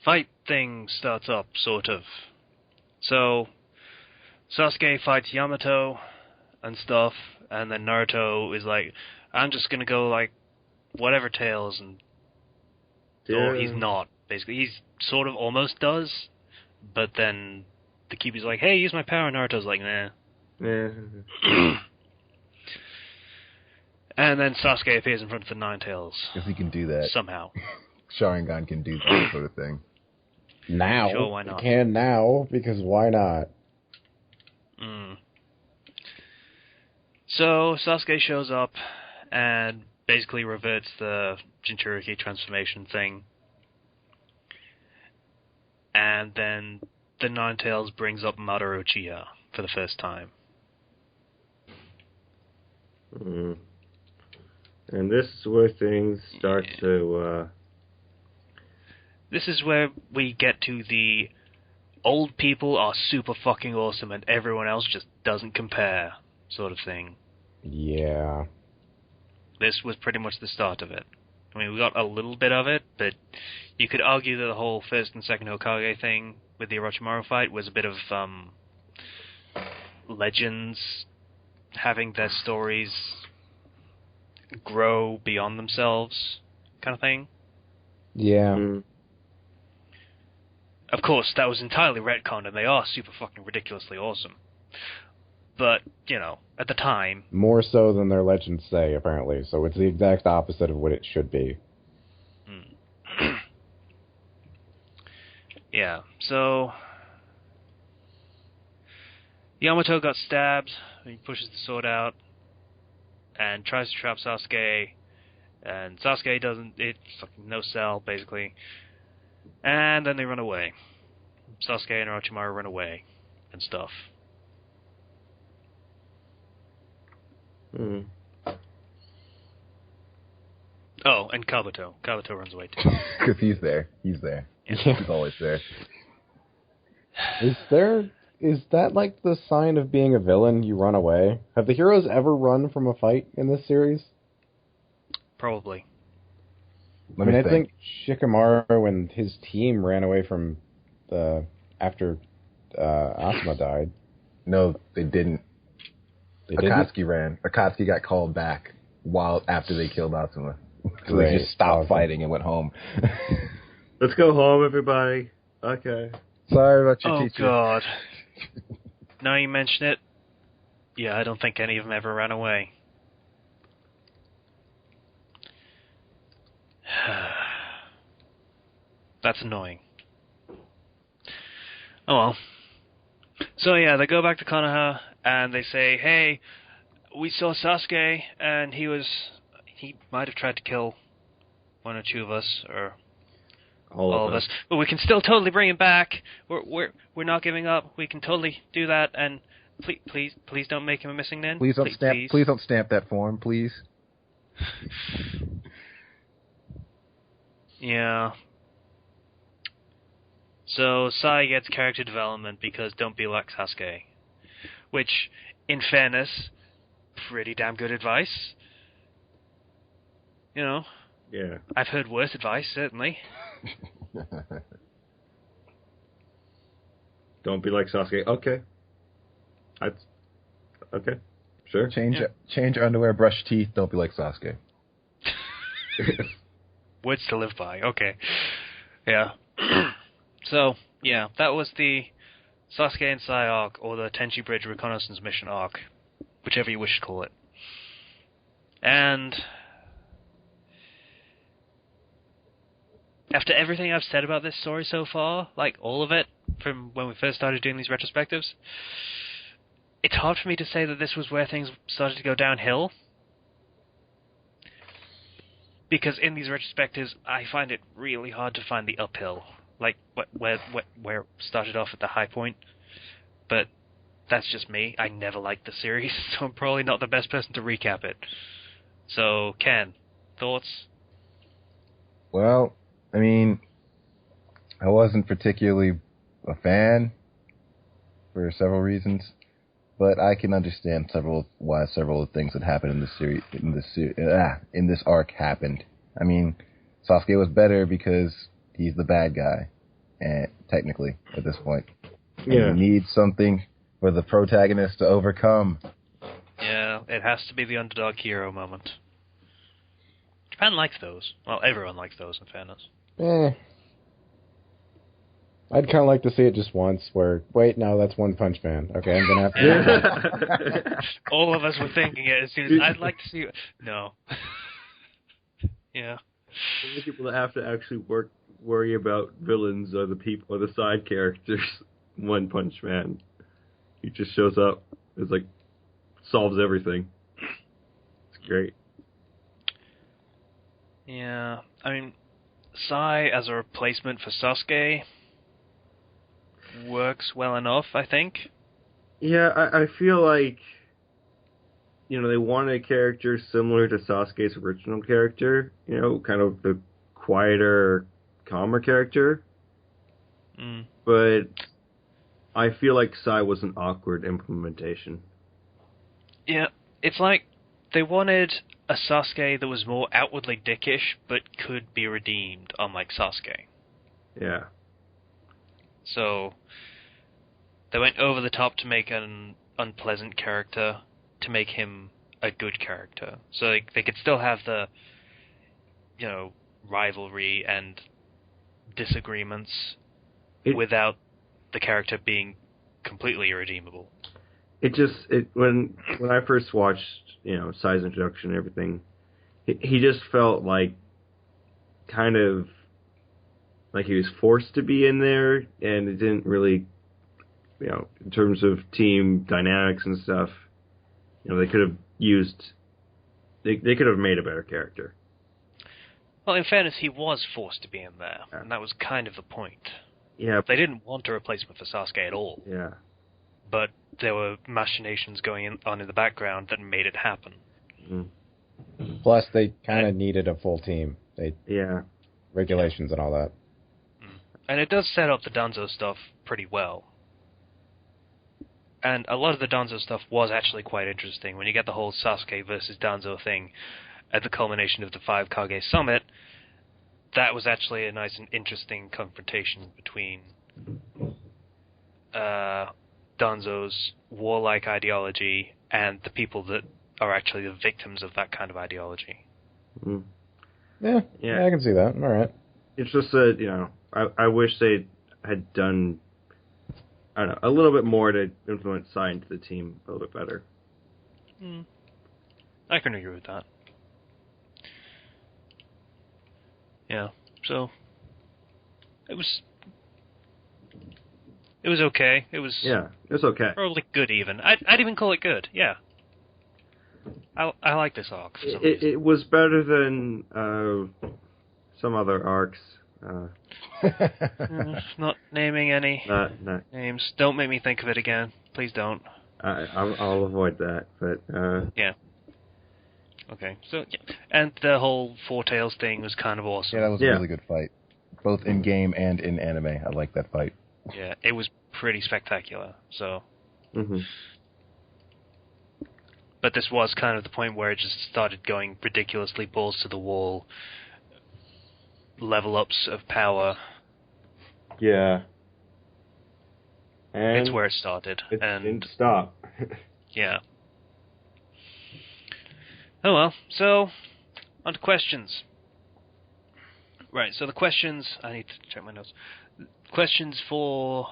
fight thing starts up, sort of. So Sasuke fights Yamato and stuff, and then Naruto is like, I'm just gonna go, like, whatever tails, and... Or he's not, basically. He's sort of almost does, but then the keeper's like, hey, use my power, and Naruto's like, nah. And then Sasuke appears in front of the Nine Tails. Because he can do that. Somehow. Sharingan can do that sort of thing. Now. Sure, why not? He can now, because why not? So Sasuke shows up and basically reverts the Jinchuriki transformation thing. And then the Nine Tails brings up Madara Uchiha for the first time. And this is where things start to... This is where we get to the old people are super fucking awesome and everyone else just doesn't compare sort of thing. Yeah. This was pretty much the start of it. I mean, we got a little bit of it, but you could argue that the whole first and second Hokage thing with the Orochimaru fight was a bit of legends having their stories grow beyond themselves kind of thing. Yeah. Of course, that was entirely retconned, and they are super fucking ridiculously awesome. But, you know, at the time... More so than their legends say, apparently, so it's the exact opposite of what it should be. Yeah, so... Yamato got stabbed, he pushes the sword out, and tries to trap Sasuke, and Sasuke doesn't... It's fucking no cell, basically. And then they run away. Sasuke and Orochimaru run away, and stuff. Oh, and Kabuto. Kabuto runs away too. Because he's there. He's there. Yeah. He's always there. Is that like the sign of being a villain? You run away? Have the heroes ever run from a fight in this series? Probably. I think Shikamaru and his team ran away from after Asuma died. No, they didn't. Akatsuki ran. Akatsuki got called back after they killed Asuma. So they just stopped fighting and went home. Let's go home, everybody. Okay. Sorry about your teacher. Oh, God. Now you mention it, yeah, I don't think any of them ever ran away. That's annoying. Oh well. So yeah, they go back to Konoha, and they say, hey, we saw Sasuke, and he might have tried to kill one or two of us, or all of us. But we can still totally bring him back. We're not giving up. We can totally do that, and please don't make him a missing nin. Please don't stamp that form, please. Yeah. So Sai gets character development because don't be like Sasuke. Which in fairness, pretty damn good advice. You know, Yeah. I've heard worse advice, certainly. Don't be like Sasuke. Okay. That's okay. Sure. Change your underwear, brush teeth. Don't be like Sasuke. Words to live by. Okay. Yeah. So, yeah, that was the Sasuke and Sai arc, or the Tenchi Bridge Reconnaissance Mission arc, whichever you wish to call it. And after everything I've said about this story so far, like all of it, from when we first started doing these retrospectives, it's hard for me to say that this was where things started to go downhill. Because in these retrospectives, I find it really hard to find the uphill. Like, where it started off at the high point. But that's just me. I never liked the series, so I'm probably not the best person to recap it. So, Ken, thoughts? Well, I mean, I wasn't particularly a fan for several reasons, but I can understand why several of the things that happened in this arc happened. I mean, Sasuke was better because he's the bad guy, and technically at this point, Yeah. you need something for the protagonist to overcome. Yeah, it has to be the underdog hero moment. Japan likes those. Well, everyone likes those, in fairness. I'd kind of like to see it just once where, wait, no, that's One Punch Man. Okay, I'm going to have to... All of us were thinking it as soon as... I'd like to see... No. Yeah. The only people that have to actually worry about villains are the side characters. One Punch Man. He just shows up. It's like, solves everything. It's great. Yeah. I mean, Sai as a replacement for Sasuke works well enough, I think. Yeah, I feel like, they wanted a character similar to Sasuke's original character, kind of the quieter, calmer character. Mm. But I feel like Sai was an awkward implementation. Yeah, it's like they wanted a Sasuke that was more outwardly dickish, but could be redeemed, unlike Sasuke. Yeah. So they went over the top to make an unpleasant character, to make him a good character. So they could still have the, rivalry and disagreements without the character being completely irredeemable. When I first watched, Sai's introduction and everything, he just felt like kind of like he was forced to be in there, and it didn't really, in terms of team dynamics and stuff, they could have they could have made a better character. Well, in fairness, he was forced to be in there, and that was kind of the point. Yeah. They didn't want a replacement for Sasuke at all. Yeah. But there were machinations going on in the background that made it happen. Mm. Plus, they kind of needed a full team. Regulations and all that. And it does set up the Danzo stuff pretty well. And a lot of the Danzo stuff was actually quite interesting. When you get the whole Sasuke versus Danzo thing at the culmination of the 5 Kage Summit, that was actually a nice and interesting confrontation between Danzo's warlike ideology and the people that are actually the victims of that kind of ideology. Mm. Yeah, I can see that. All right. It's just that, I wish they had done, I don't know, a little bit more to influence Sai into the team a little bit better. Mm. I can agree with that. Yeah, so it was okay. It was okay. probably good even. I'd even call it good. Yeah, I like this arc. For some reason. It was better than some other arcs. Not naming any No. names. Don't make me think of it again. Please don't. I'll avoid that. But yeah. Okay, so yeah. And the whole Four Tails thing was kind of awesome. Yeah, that was a really good fight, both in game and in anime. I like that fight. Yeah, it was pretty spectacular. So, mm-hmm. But this was kind of the point where it just started going ridiculously balls to the wall, level ups of power. Yeah. And it's where it started. It and didn't stop. Yeah. Oh well, so, on to questions. Right, so the questions, I need to check my notes. Questions from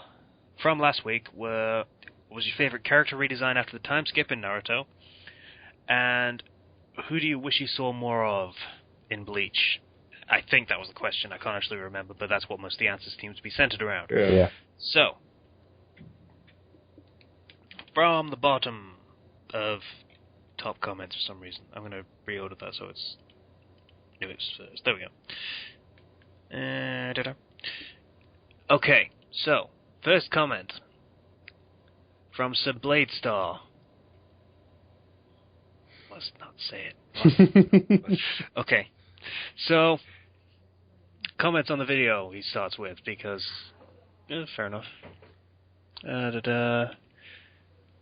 last week were, what was your favourite character redesign after the time skip in Naruto? And who do you wish you saw more of in Bleach? I think that was the question, I can't actually remember, but that's what most of the answers seem to be centered around. Yeah. So, from the bottom of top comments for some reason. I'm going to reorder that so it's newest first. There we go. Okay, so, first comment from Sir Bladestar. Must not say it. Okay, so, comments on the video he starts with, because, fair enough.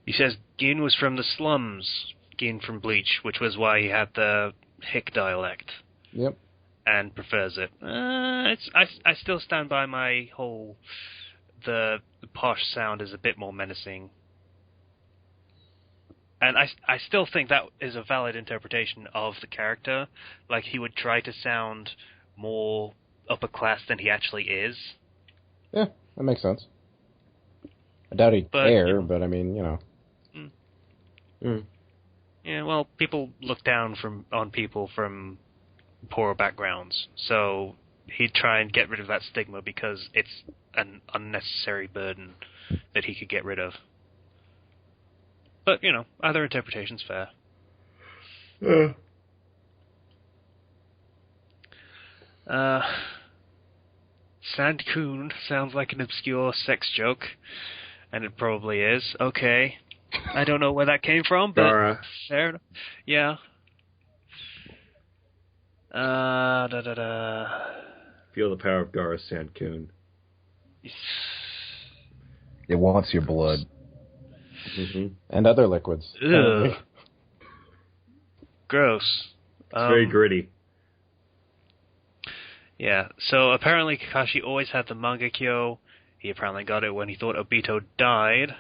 He says, Gin was from the slums. Gin from Bleach, which was why he had the hick dialect. Yep. And prefers it. I still stand by my whole... The posh sound is a bit more menacing. And I still think that is a valid interpretation of the character. Like, he would try to sound more upper class than he actually is. Yeah, that makes sense. I doubt he'd care, but I mean, you know. Yeah, well, people look down on people from poorer backgrounds, so he'd try and get rid of that stigma because it's an unnecessary burden that he could get rid of. But, you know, either interpretation's fair. Sandcoon sounds like an obscure sex joke, and it probably is. Okay. I don't know where that came from, but fair enough. Yeah. Feel the power of Gaara's Sandcoon. It wants your blood. Mm-hmm. And other liquids. Ugh. Gross. It's very gritty. Yeah, so apparently Kakashi always had the Mangekyo. He apparently got it when he thought Obito died.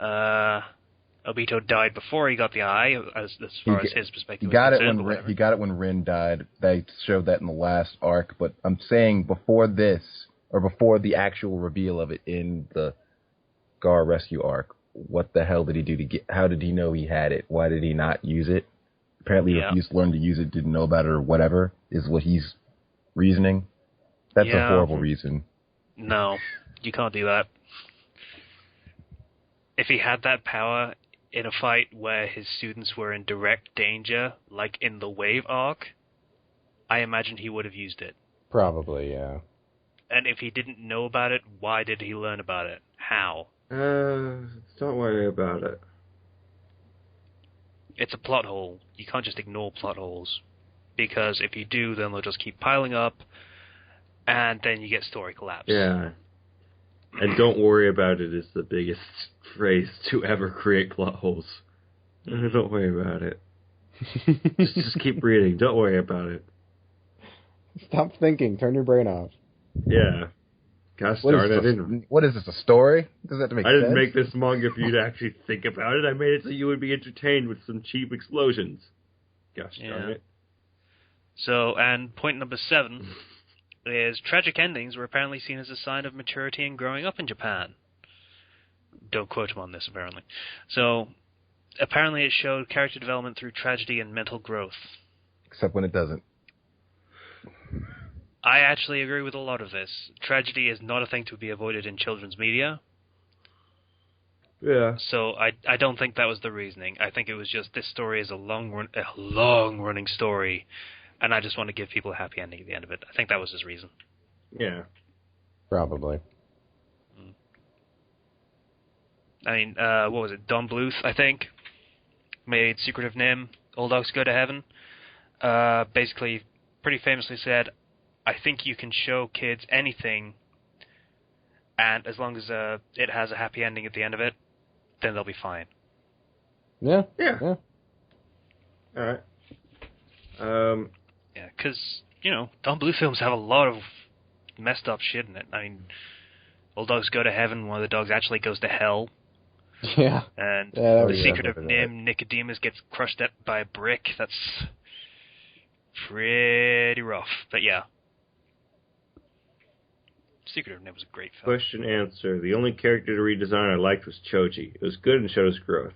Obito died before he got the eye, as far as his perspective he got was it concerned. he got it when Rin died. They showed that in the last arc, but I'm saying before this, or before the actual reveal of it in the Gar rescue arc, what the hell did he do to get? How did he know he had it? Why did he not use it? Apparently, he refused to learn to use it, didn't know about it, or whatever is what he's reasoning. That's a horrible reason. No, you can't do that. If he had that power in a fight where his students were in direct danger, like in the Wave arc, I imagine he would have used it. Probably, yeah. And if he didn't know about it, why did he learn about it? How? Don't worry about it. It's a plot hole. You can't just ignore plot holes. Because if you do, then they'll just keep piling up, and then you get story collapse. Yeah. And don't worry about it is the biggest phrase to ever create plot holes. Don't worry about it. just keep reading. Don't worry about it. Stop thinking. Turn your brain off. Yeah. Gosh darn it. What is this, a story? Does that make sense? I didn't make this manga for you to actually think about it. I made it so you would be entertained with some cheap explosions. Gosh darn it. So, and point number 7 is tragic endings were apparently seen as a sign of maturity and growing up in Japan. Don't quote him on this, apparently. So, apparently it showed character development through tragedy and mental growth. Except when it doesn't. I actually agree with a lot of this. Tragedy is not a thing to be avoided in children's media. Yeah. So I don't think that was the reasoning. I think it was just this story is a long-running story, and I just want to give people a happy ending at the end of it. I think that was his reason. Yeah. Probably. I mean, what was it? Don Bluth, I think, made Secret of Nim, All Dogs Go to Heaven. Basically, pretty famously said, I think you can show kids anything, and as long as it has a happy ending at the end of it, then they'll be fine. Yeah. Yeah. Yeah. All right. Yeah, because, Don Blue films have a lot of messed up shit in it. I mean, all dogs go to heaven, one of the dogs actually goes to hell. Yeah. And Yeah, the secret of Nim, Nicodemus gets crushed up by a brick. That's pretty rough. But yeah. Secret of Nim was a great film. Question answer. The only character to redesign I liked was Choji. It was good and showed his growth.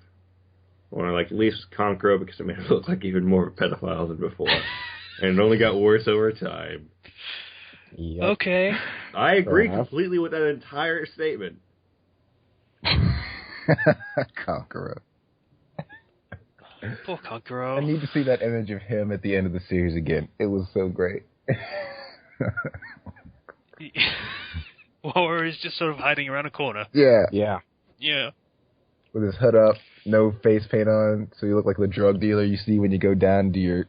One I liked least was Kankuro because it made him look like even more of a pedophile than before. And it only got worse over time. Yep. Okay. I agree completely with that entire statement. Kankuro. Poor Kankuro. I need to see that image of him at the end of the series again. It was so great. Or he's just sort of hiding around a corner. Yeah. Yeah. Yeah. With his hood up, no face paint on, so you look like the drug dealer you see when you go down to your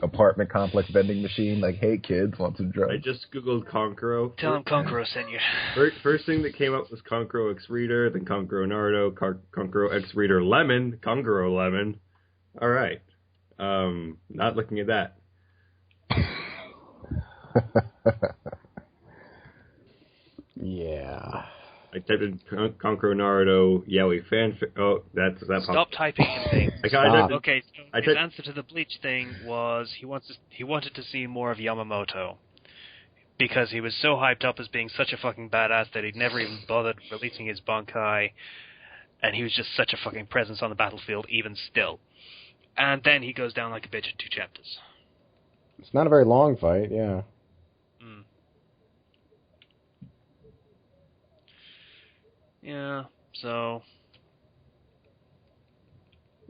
apartment complex vending machine. Like, hey kids, want some drugs? I just googled Kankuro. Tell him Kankuro sent you. First thing that came up was Kankuro X Reader, then Kankuro Naruto, Kankuro X Reader Lemon, Kankuro Lemon. All right. Not looking at that. Yeah. I typed in Kankuro Naruto Yaoi fanfic. Oh, that's that. Stop typing in things. Okay, so his answer to the Bleach thing was he wanted to see more of Yamamoto because he was so hyped up as being such a fucking badass that he'd never even bothered releasing his Bankai, and he was just such a fucking presence on the battlefield even still. And then he goes down like a bitch in 2 chapters. It's not a very long fight, yeah. Yeah, so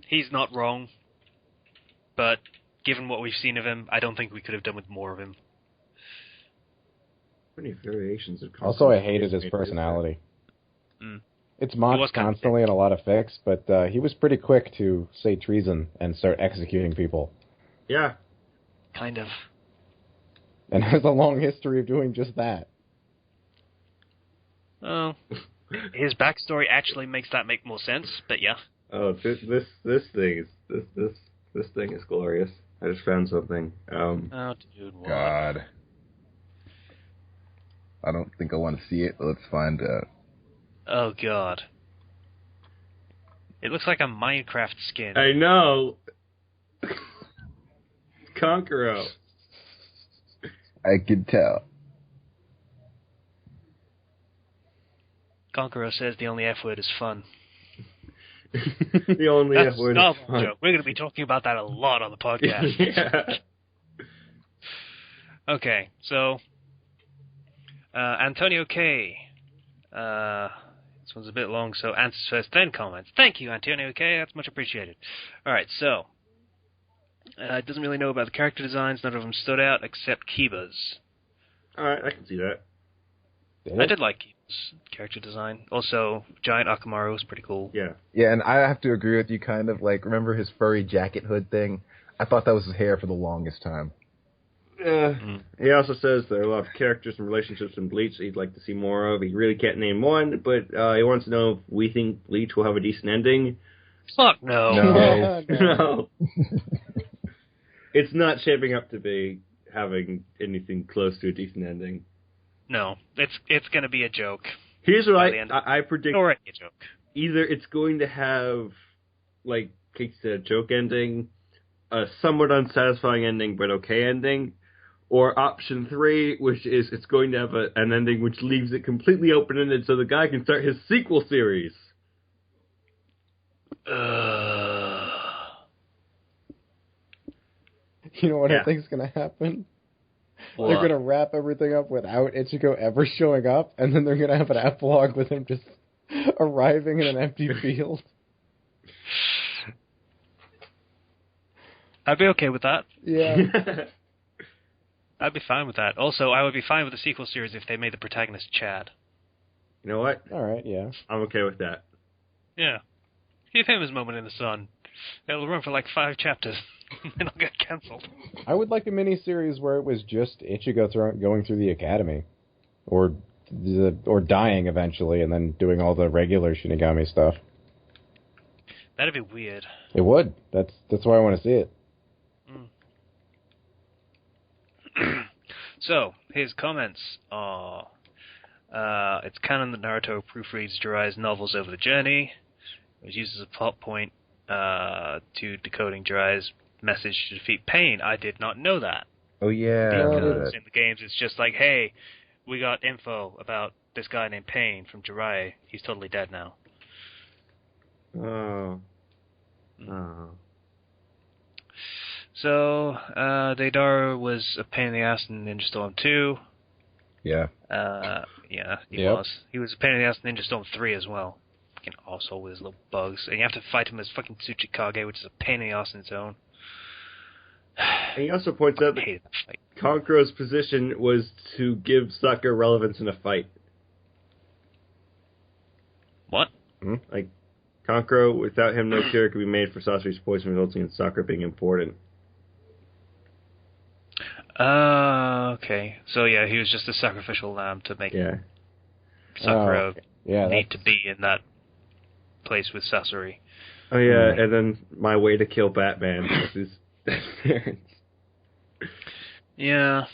he's not wrong, but given what we've seen of him, I don't think we could have done with more of him. Many variations of. Also, I hated his personality. It's mocked constantly in a lot of fics, but he was pretty quick to say treason and start executing people. Yeah. Kind of. And has a long history of doing just that. Oh. His backstory actually makes that make more sense, but yeah. Oh, this thing is glorious. I just found something. Oh, dude, what? God. I don't think I want to see it, but let's find out. Oh, God. It looks like a Minecraft skin. I know. Kankuro. I could tell. Kankuro says the only F word is fun. The only F word is fun. Joke. We're going to be talking about that a lot on the podcast. Yeah. Okay, so Antonio K. This one's a bit long, so answers first, then comments. Thank you, Antonio K. That's much appreciated. All right, so doesn't really know about the character designs. None of them stood out except Kiba's. All right, I can see that. I did like Kiba's character design. Also, Giant Akamaru was pretty cool. Yeah. Yeah, and I have to agree with you kind of. Like, remember his furry jacket hood thing? I thought that was his hair for the longest time. He also says there are a lot of characters and relationships in Bleach that he'd like to see more of. He really can't name one, but he wants to know if we think Bleach will have a decent ending. Fuck no. No. It's not shaping up to be having anything close to a decent ending. No, it's going to be a joke. Here's what I predict. Already a joke. Either it's going to have, like Kate said, a joke ending, a somewhat unsatisfying ending, but okay ending, or option 3, which is it's going to have an ending which leaves it completely open-ended so the guy can start his sequel series. You know what I think is going to happen? What? They're going to wrap everything up without Ichigo ever showing up, and then they're going to have an epilogue with him just arriving in an empty field. I'd be okay with that. Yeah. I'd be fine with that. Also, I would be fine with the sequel series if they made the protagonist Chad. You know what? All right, yeah. I'm okay with that. Yeah. Give him his moment in the sun. It'll run for like 5 chapters, and it'll get cancelled. I would like a miniseries where it was just Ichigo going through the academy. Or dying eventually, and then doing all the regular Shinigami stuff. That'd be weird. It would. That's why I want to see it. So, his comments are, it's canon that Naruto proofreads Jiraiya's novels over the journey, which uses a plot point to decoding Jiraiya's message to defeat pain. I did not know that. Oh, yeah. Because in the games, it's just like, hey, we got info about this guy named Pain from Jiraiya. He's totally dead now. Oh. So, Deidara was a pain in the ass in Ninja Storm 2. Yeah. Yeah, he was. He was a pain in the ass in Ninja Storm 3 as well. Fucking asshole with his little bugs. And you have to fight him as fucking Tsuchikage, which is a pain in the ass in its own. And he also points out that hated that fight. Kankuro's position was to give Sakura relevance in a fight. What? Like, Kankuro, without him, no cure could be made for Sasuke's poison, resulting in Sakura being important. Okay. So yeah, he was just a sacrificial lamb to make Sakura need to be in that place with Sasori. Oh yeah, and then my way to kill Batman was his parents. Yeah.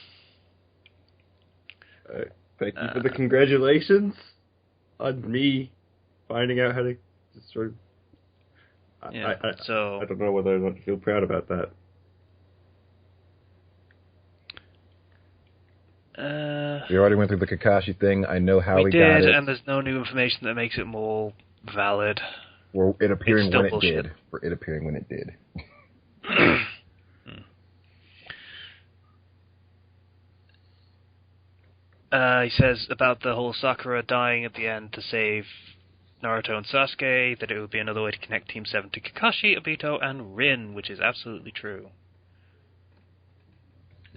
Thank you for the congratulations on me finding out how to destroy. Yeah. So I don't know whether or not to feel proud about that. We already went through the Kakashi thing. I know how we got it. We did, and there's no new information that makes it more valid. For it appearing when it bullshit. did. For it appearing when it did. He says about the whole Sakura dying at the end to save Naruto and Sasuke, that it would be another way to connect Team 7 to Kakashi, Obito, and Rin, which is absolutely true.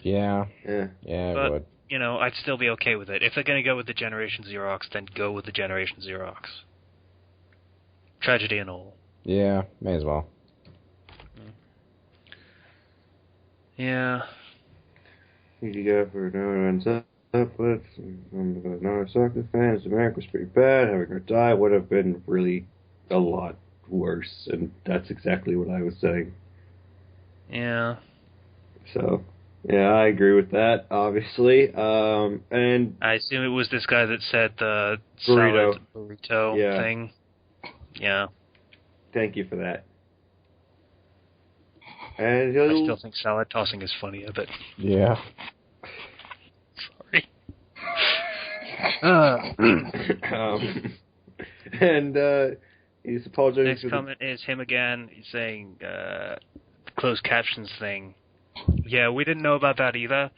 Yeah, Yeah, it would. You know, I'd still be okay with it. If they're going to go with the Generation Xerox, then go with the Generation Xerox. Tragedy and all. Yeah, may as well. Yeah. You go for no ends up. But the Naruto fans, America was pretty bad. Having her die would have been really a lot worse, and that's exactly what I was saying. Yeah. So. Yeah, I agree with that, obviously. And I assume it was this guy that said the burrito thing. Yeah. Thank you for that. And I still think salad tossing is funnier, but... Yeah. Sorry. And he's apologizing. Next comment is him again. He's saying closed captions thing. Yeah, we didn't know about that either.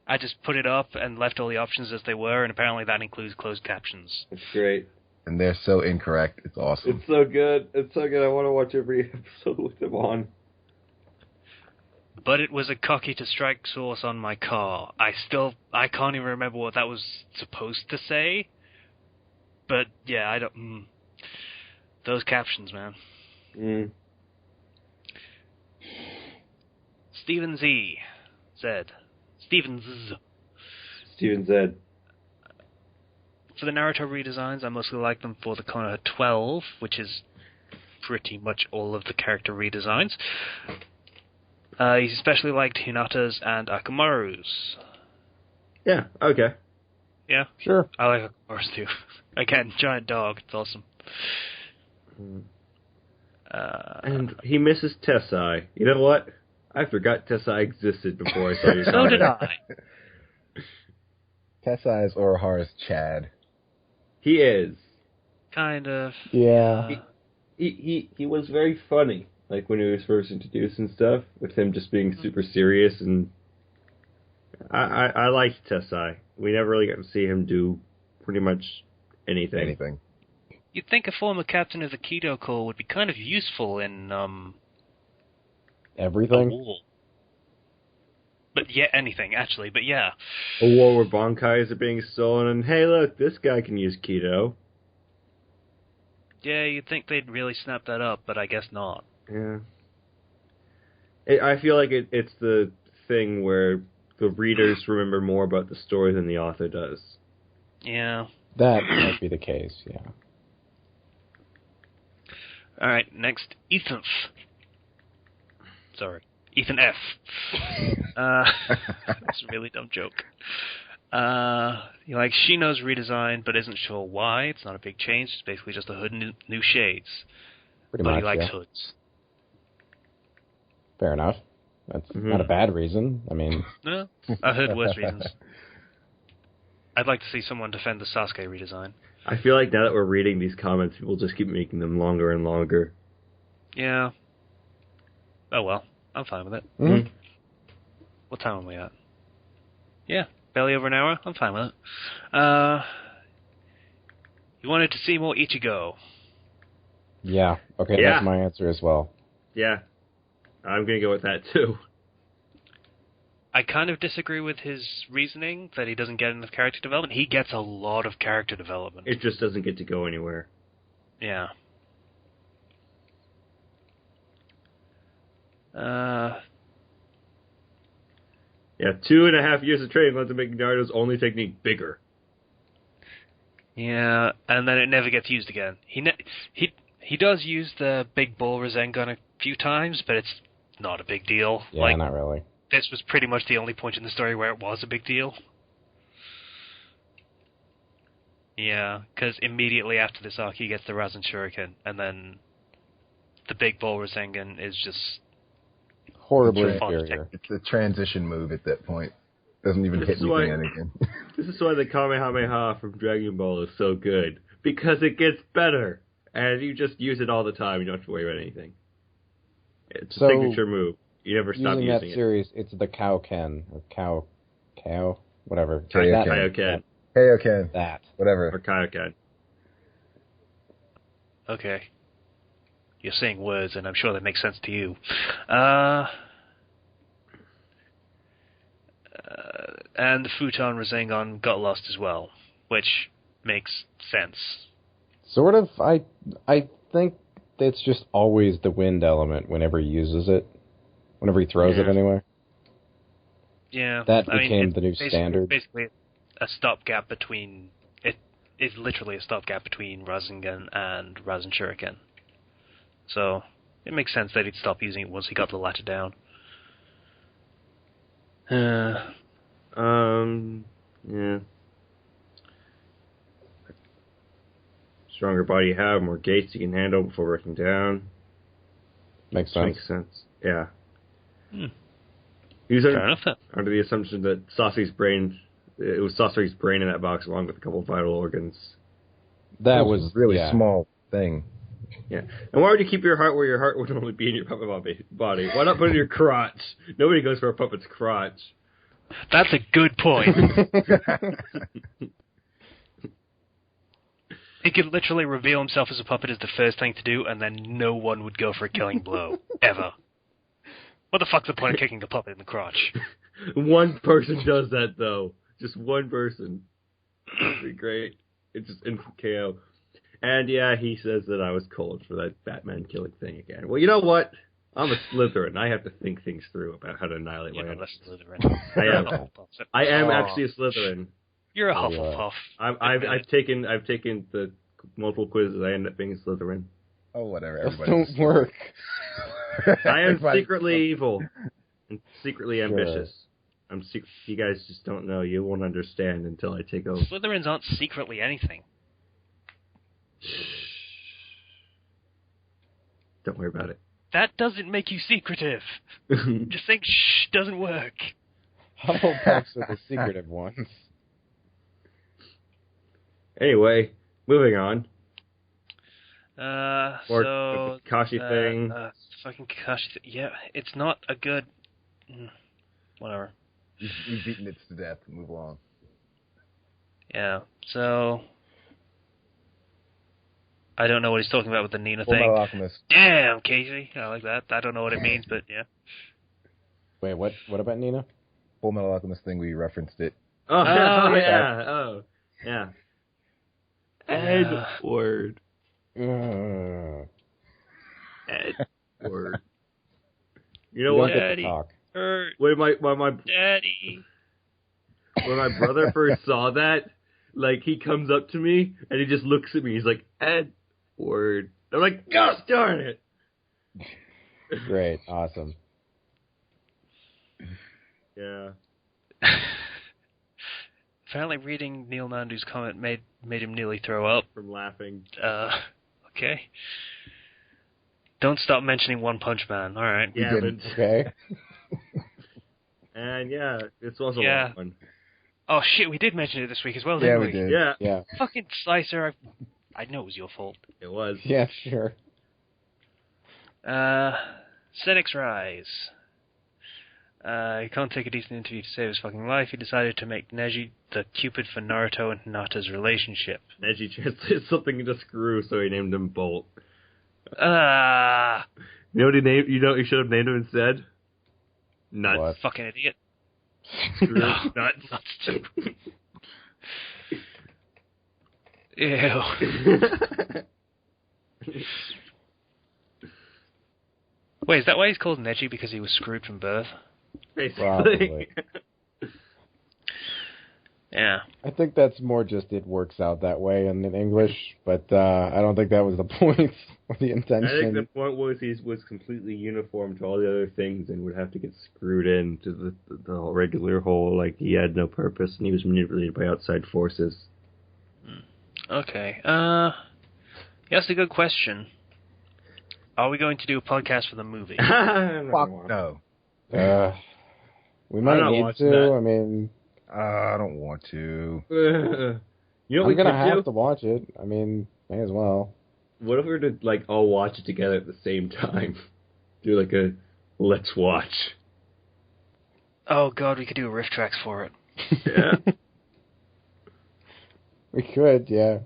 I just put it up and left all the options as they were, and apparently that includes closed captions. It's great. And they're so incorrect. It's awesome. It's so good. It's so good. I want to watch every episode with them on. But it was a cocky to strike source on my car. I can't even remember what that was supposed to say. But yeah, I don't... Those captions, man. Steven Z. Steven Z. For the Naruto redesigns, I mostly like them for the Konoha 12, which is pretty much all of the character redesigns. He especially liked Hinata's and Akamaru's. Yeah, okay. Yeah? Sure. I like Akamaru's too. Again, giant dog, it's awesome. And he misses Tessai. You know what? I forgot Tessai existed before I saw your So did I. Tessai is Orohara's Chad. He is. Kind of. Yeah. He was very funny, like when he was first introduced and stuff, with him just being super serious, and I liked Tessai. We never really got to see him do pretty much anything. You'd think a former captain of the Kido Corps would be kind of useful in everything. A war. But yeah, anything actually. But yeah, a war where Bankais are being stolen, and hey, look, this guy can use Kido. Yeah, you'd think they'd really snap that up, but I guess not. Yeah. I feel like it's the thing where the readers remember more about the story than the author does. Yeah. That might be the case, yeah. Alright, next, Ethan. Sorry. Ethan F. That's a really dumb joke. He likes Shino's redesign, but isn't sure why. It's not a big change. It's basically just a hood and new shades. Pretty but much, he likes yeah. hoods. Fair enough. That's not a bad reason. I mean... No, I've heard worse reasons. I'd like to see someone defend the Sasuke redesign. I feel like now that we're reading these comments, people just keep making them longer and longer. Yeah. Oh well, I'm fine with it. Mm-hmm. What time are we at? Yeah, barely over an hour. I'm fine with it. You wanted to see more Ichigo. Yeah, okay, Yeah. That's my answer as well. Yeah. I'm going to go with that, too. I kind of disagree with his reasoning that he doesn't get enough character development. He gets a lot of character development. It just doesn't get to go anywhere. Yeah. Yeah, 2.5 years of training led to make Naruto's only technique bigger. Yeah, and then it never gets used again. He does use the big bull Rasengan a few times, but it's not a big deal. Yeah, not really. This was pretty much the only point in the story where it was a big deal. Yeah, because immediately after this arc he gets the Rasen Shuriken, and then the big bull Rasengan is just... horribly inferior. It's a transition move at that point. Doesn't even hit anything again. This is why the Kamehameha from Dragon Ball is so good. Because it gets better. And you just use it all the time. You don't have to worry about anything. It's a signature move. You never stop using that it. series, it's the Kaioken, or Kao, whatever. Kaioken. Kaioken. That. Whatever. Or Kaioken. Okay. You're saying words, and I'm sure that makes sense to you. And the Futon Rasengan got lost as well, which makes sense. Sort of. I think it's just always the wind element whenever he uses it. Whenever he throws it anyway. Yeah. That became the new standard. Basically a stopgap between... It is literally a stopgap between Rasengan and Rasen Shuriken. So, it makes sense that he'd stop using it once he got the latter down. Yeah. Stronger body you have, more gates you can handle before breaking down. Makes sense. Makes sense. Yeah. Fair enough then. Under the assumption that Sasuke's brain, it was Sasuke's brain in that box along with a couple of vital organs. That was a really small thing. Yeah. And why would you keep your heart where your heart would normally be in your puppet body? Why not put it in your crotch? Nobody goes for a puppet's crotch. That's a good point. He could literally reveal himself as a puppet as the first thing to do, and then no one would go for a killing blow. Ever. What the fuck's the point of kicking a puppet in the crotch? One person does that, though. Just one person. That'd be great. It's just instant KO. And yeah, he says that I was cold for that Batman killing thing again. Well, you know what? I'm a Slytherin. I have to think things through about how to annihilate my enemies. I am actually a Slytherin. You're a Hufflepuff. I've taken the multiple quizzes. I end up being a Slytherin. Oh, whatever. Those don't work. I am secretly evil and secretly ambitious. You guys just don't know. You won't understand until I take over. Slytherins aren't secretly anything. Don't worry about it. That doesn't make you secretive. Just saying shh doesn't work. Hufflepuffs are the secretive ones. Anyway, moving on. So the Kakashi thing. Fucking Kakashi thing. Yeah, it's not a good... Whatever. You've beaten it to death. Move along. Yeah, so... I don't know what he's talking about with the Nina Full thing. Metal Alchemist. Damn, Casey. I like that. I don't know what it means, but yeah. Wait, what about Nina? Full Metal Alchemist thing, we referenced it. Oh, yeah. Oh, yeah. Edward. Edward. You know what? Daddy. When my Daddy. when my brother first saw that, like, he comes up to me and he just looks at me. He's like, Edward. They're like, gosh darn it! Great, awesome. Yeah. Apparently reading Neil Nandu's comment made him nearly throw up. From laughing. Okay. Don't stop mentioning One Punch Man. All right. Yeah, but... Okay. And yeah, this was a long one. Oh shit, we did mention it this week as well, didn't we? We did. Yeah. Fucking Slicer, I know it was your fault. It was. Yeah, sure. Senex Rise. He can't take a decent interview to save his fucking life. He decided to make Neji the Cupid for Naruto and Hinata's relationship. Neji translated something into screw, so he named him Bolt. Uh, You know what he named? You know what he should have named him instead? Nuts. What? Fucking idiot. Screw nuts. Ew. Wait, is that why he's called Neji? Because he was screwed from birth? Basically. Probably. Yeah. I think that's more just it works out that way in English, but I don't think that was the point or the intention. I think the point was he was completely uniform to all the other things and would have to get screwed into the regular whole, like he had no purpose and he was manipulated by outside forces. Okay. That's a good question. Are we going to do a podcast for the movie? Fuck no. We might not need watching to. that. I mean, I don't want to. You know what I'm we gonna could have do? to watch it. I mean, may as well. What if we were to like all watch it together at the same time? Do like a let's watch. Oh god, we could do a riff tracks for it. Yeah. We could, yeah.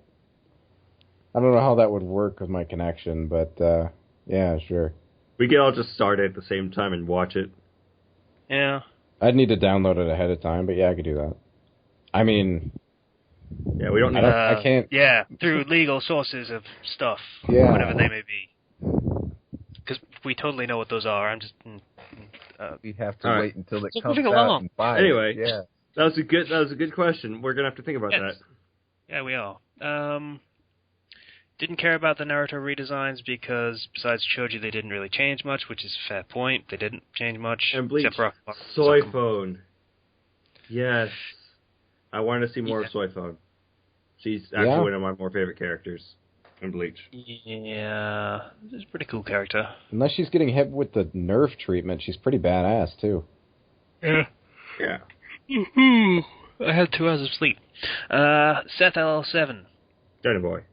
I don't know how that would work with my connection, but yeah, sure. We could all just start it at the same time and watch it. Yeah. I'd need to download it ahead of time, but yeah, I could do that. I mean, Yeah, we don't need I can't. Yeah, through legal sources of stuff, Yeah. whatever they may be. Because we totally know what those are. I'm just... We have to All right. wait until it So comes moving out along. and buy it. Anyway. Yeah. That was a good question. We're gonna have to think about Yes. that. Yeah, we are. Didn't care about the Naruto redesigns because besides Choji they didn't really change much, which is a fair point. They didn't change much. And Bleach, except for Soy Phone. Yes. I want to see more Yeah. of Soy Phone. She's actually Yeah. one of my more favorite characters in Bleach. Yeah, this is a pretty cool character. Unless she's getting hit with the nerf treatment, she's pretty badass too. Yeah. Yeah. I had 2 hours of sleep. Seth LL7 Johnny Boy.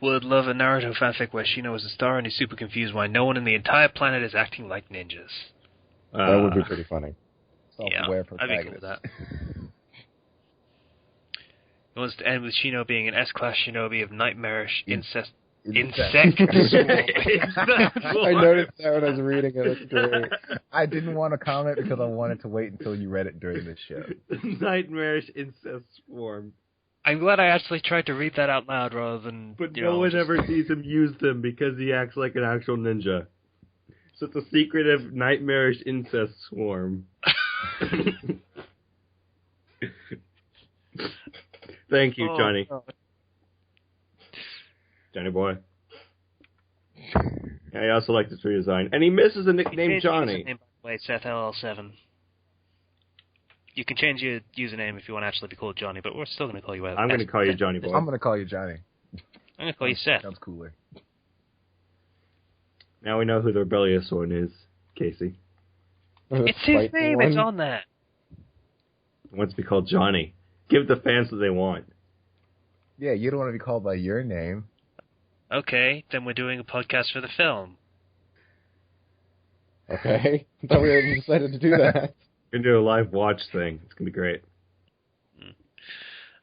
would love a Naruto fanfic where Shino is the star and he's super confused why no one in the entire planet is acting like ninjas. That would be pretty funny. Self-aware Yeah, I'd be cool with that. He wants to end with Shino being an S-class shinobi of nightmarish insect swarm. I noticed that when I was reading it. It's great. I didn't want to comment because I wanted to wait until you read it during this show. Nightmarish incest swarm. I'm glad I actually tried to read that out loud rather than... But you no know, one just- ever sees him use them because he acts like an actual ninja. So it's a secretive nightmarish incest swarm. Thank you, Oh, Johnny. God. Johnny Boy. I also like this redesign. And he misses a nickname Change Johnny. your username, by the way, Seth LL7. You can change your username if you want to actually be called Johnny, but we're still going to call you out. I'm going to call you Johnny Boy. I'm going to call you Johnny. I'm going to call you Seth. Sounds cooler. Now we know who the rebellious one is, Casey. It's his name. It's on that. He wants to be called Johnny. Give the fans what they want. Yeah, you don't want to be called by your name. Okay, then we're doing a podcast for the film. Okay. I thought we already decided to do that. We're going to do a live watch thing. It's going to be great.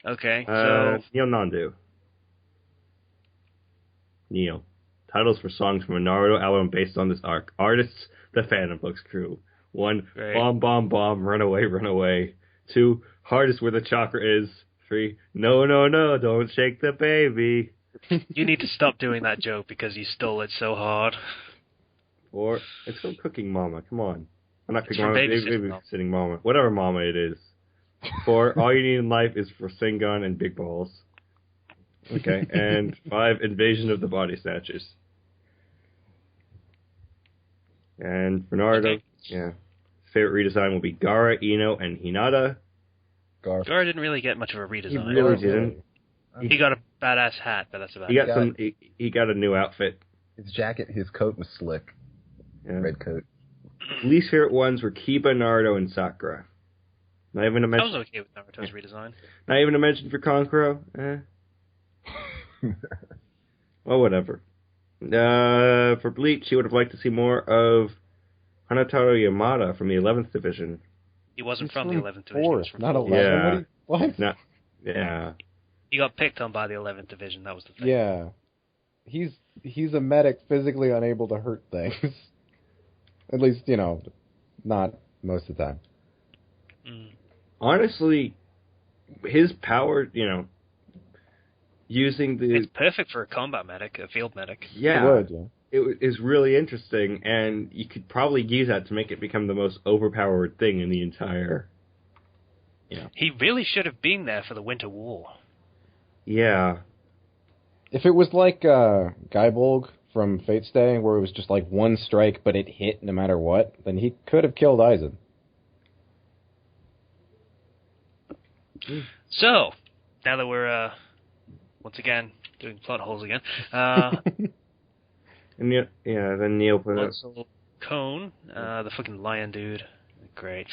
Okay, so... Neil Nandu. Neil. Titles for songs from a Naruto album based on this arc. Artists, The Phantom Books Crew. 1, Great. Bomb, Bomb, Bomb, Run Away, Run Away. 2, Hardest Where the Chakra Is. 3, No, No, No, Don't Shake the Baby. You need to stop doing that joke because you stole it so hard. 4, it's from Cooking Mama. Come on. I'm not It's Cooking from Mama. Babysitting Mama. Mama. Whatever Mama it is. 4, All You Need in Life is for Singon and Big Balls. Okay, and 5, Invasion of the Body Snatchers. And for Naruto, yeah, his favorite redesign will be Gaara, Ino, and Hinata. Gaara didn't really get much of a redesign. He really didn't. He got a badass hat, but that's about it. He got a new outfit. His jacket, his coat was slick. Yeah. Red coat. Least favorite ones were Kiba, Naruto, and Sakura. Not even a mention. I was okay with Naruto's redesign. Not even a mention for Kankuro. Well, whatever. For Bleach, he would have liked to see more of Hanataro Yamada from the 11th Division. He wasn't from the 11th Division. Fourth, not 11. Yeah. What? No, yeah. He got picked on by the 11th Division. That was the thing. Yeah. He's a medic physically unable to hurt things. At least, not most of the time. Honestly, his power, using the... It's perfect for a combat medic, a field medic. Yeah. It would, yeah. It is really interesting, and you could probably use that to make it become the most overpowered thing in the entire... He really should have been there for the Winter War. Yeah. If it was like Gaibolg from Fate Stay, where it was just like one strike, but it hit no matter what, then he could have killed Aizen. So, now that we're, once again, doing plot holes again, And then Neil put up... Cone, the fucking lion dude. Great.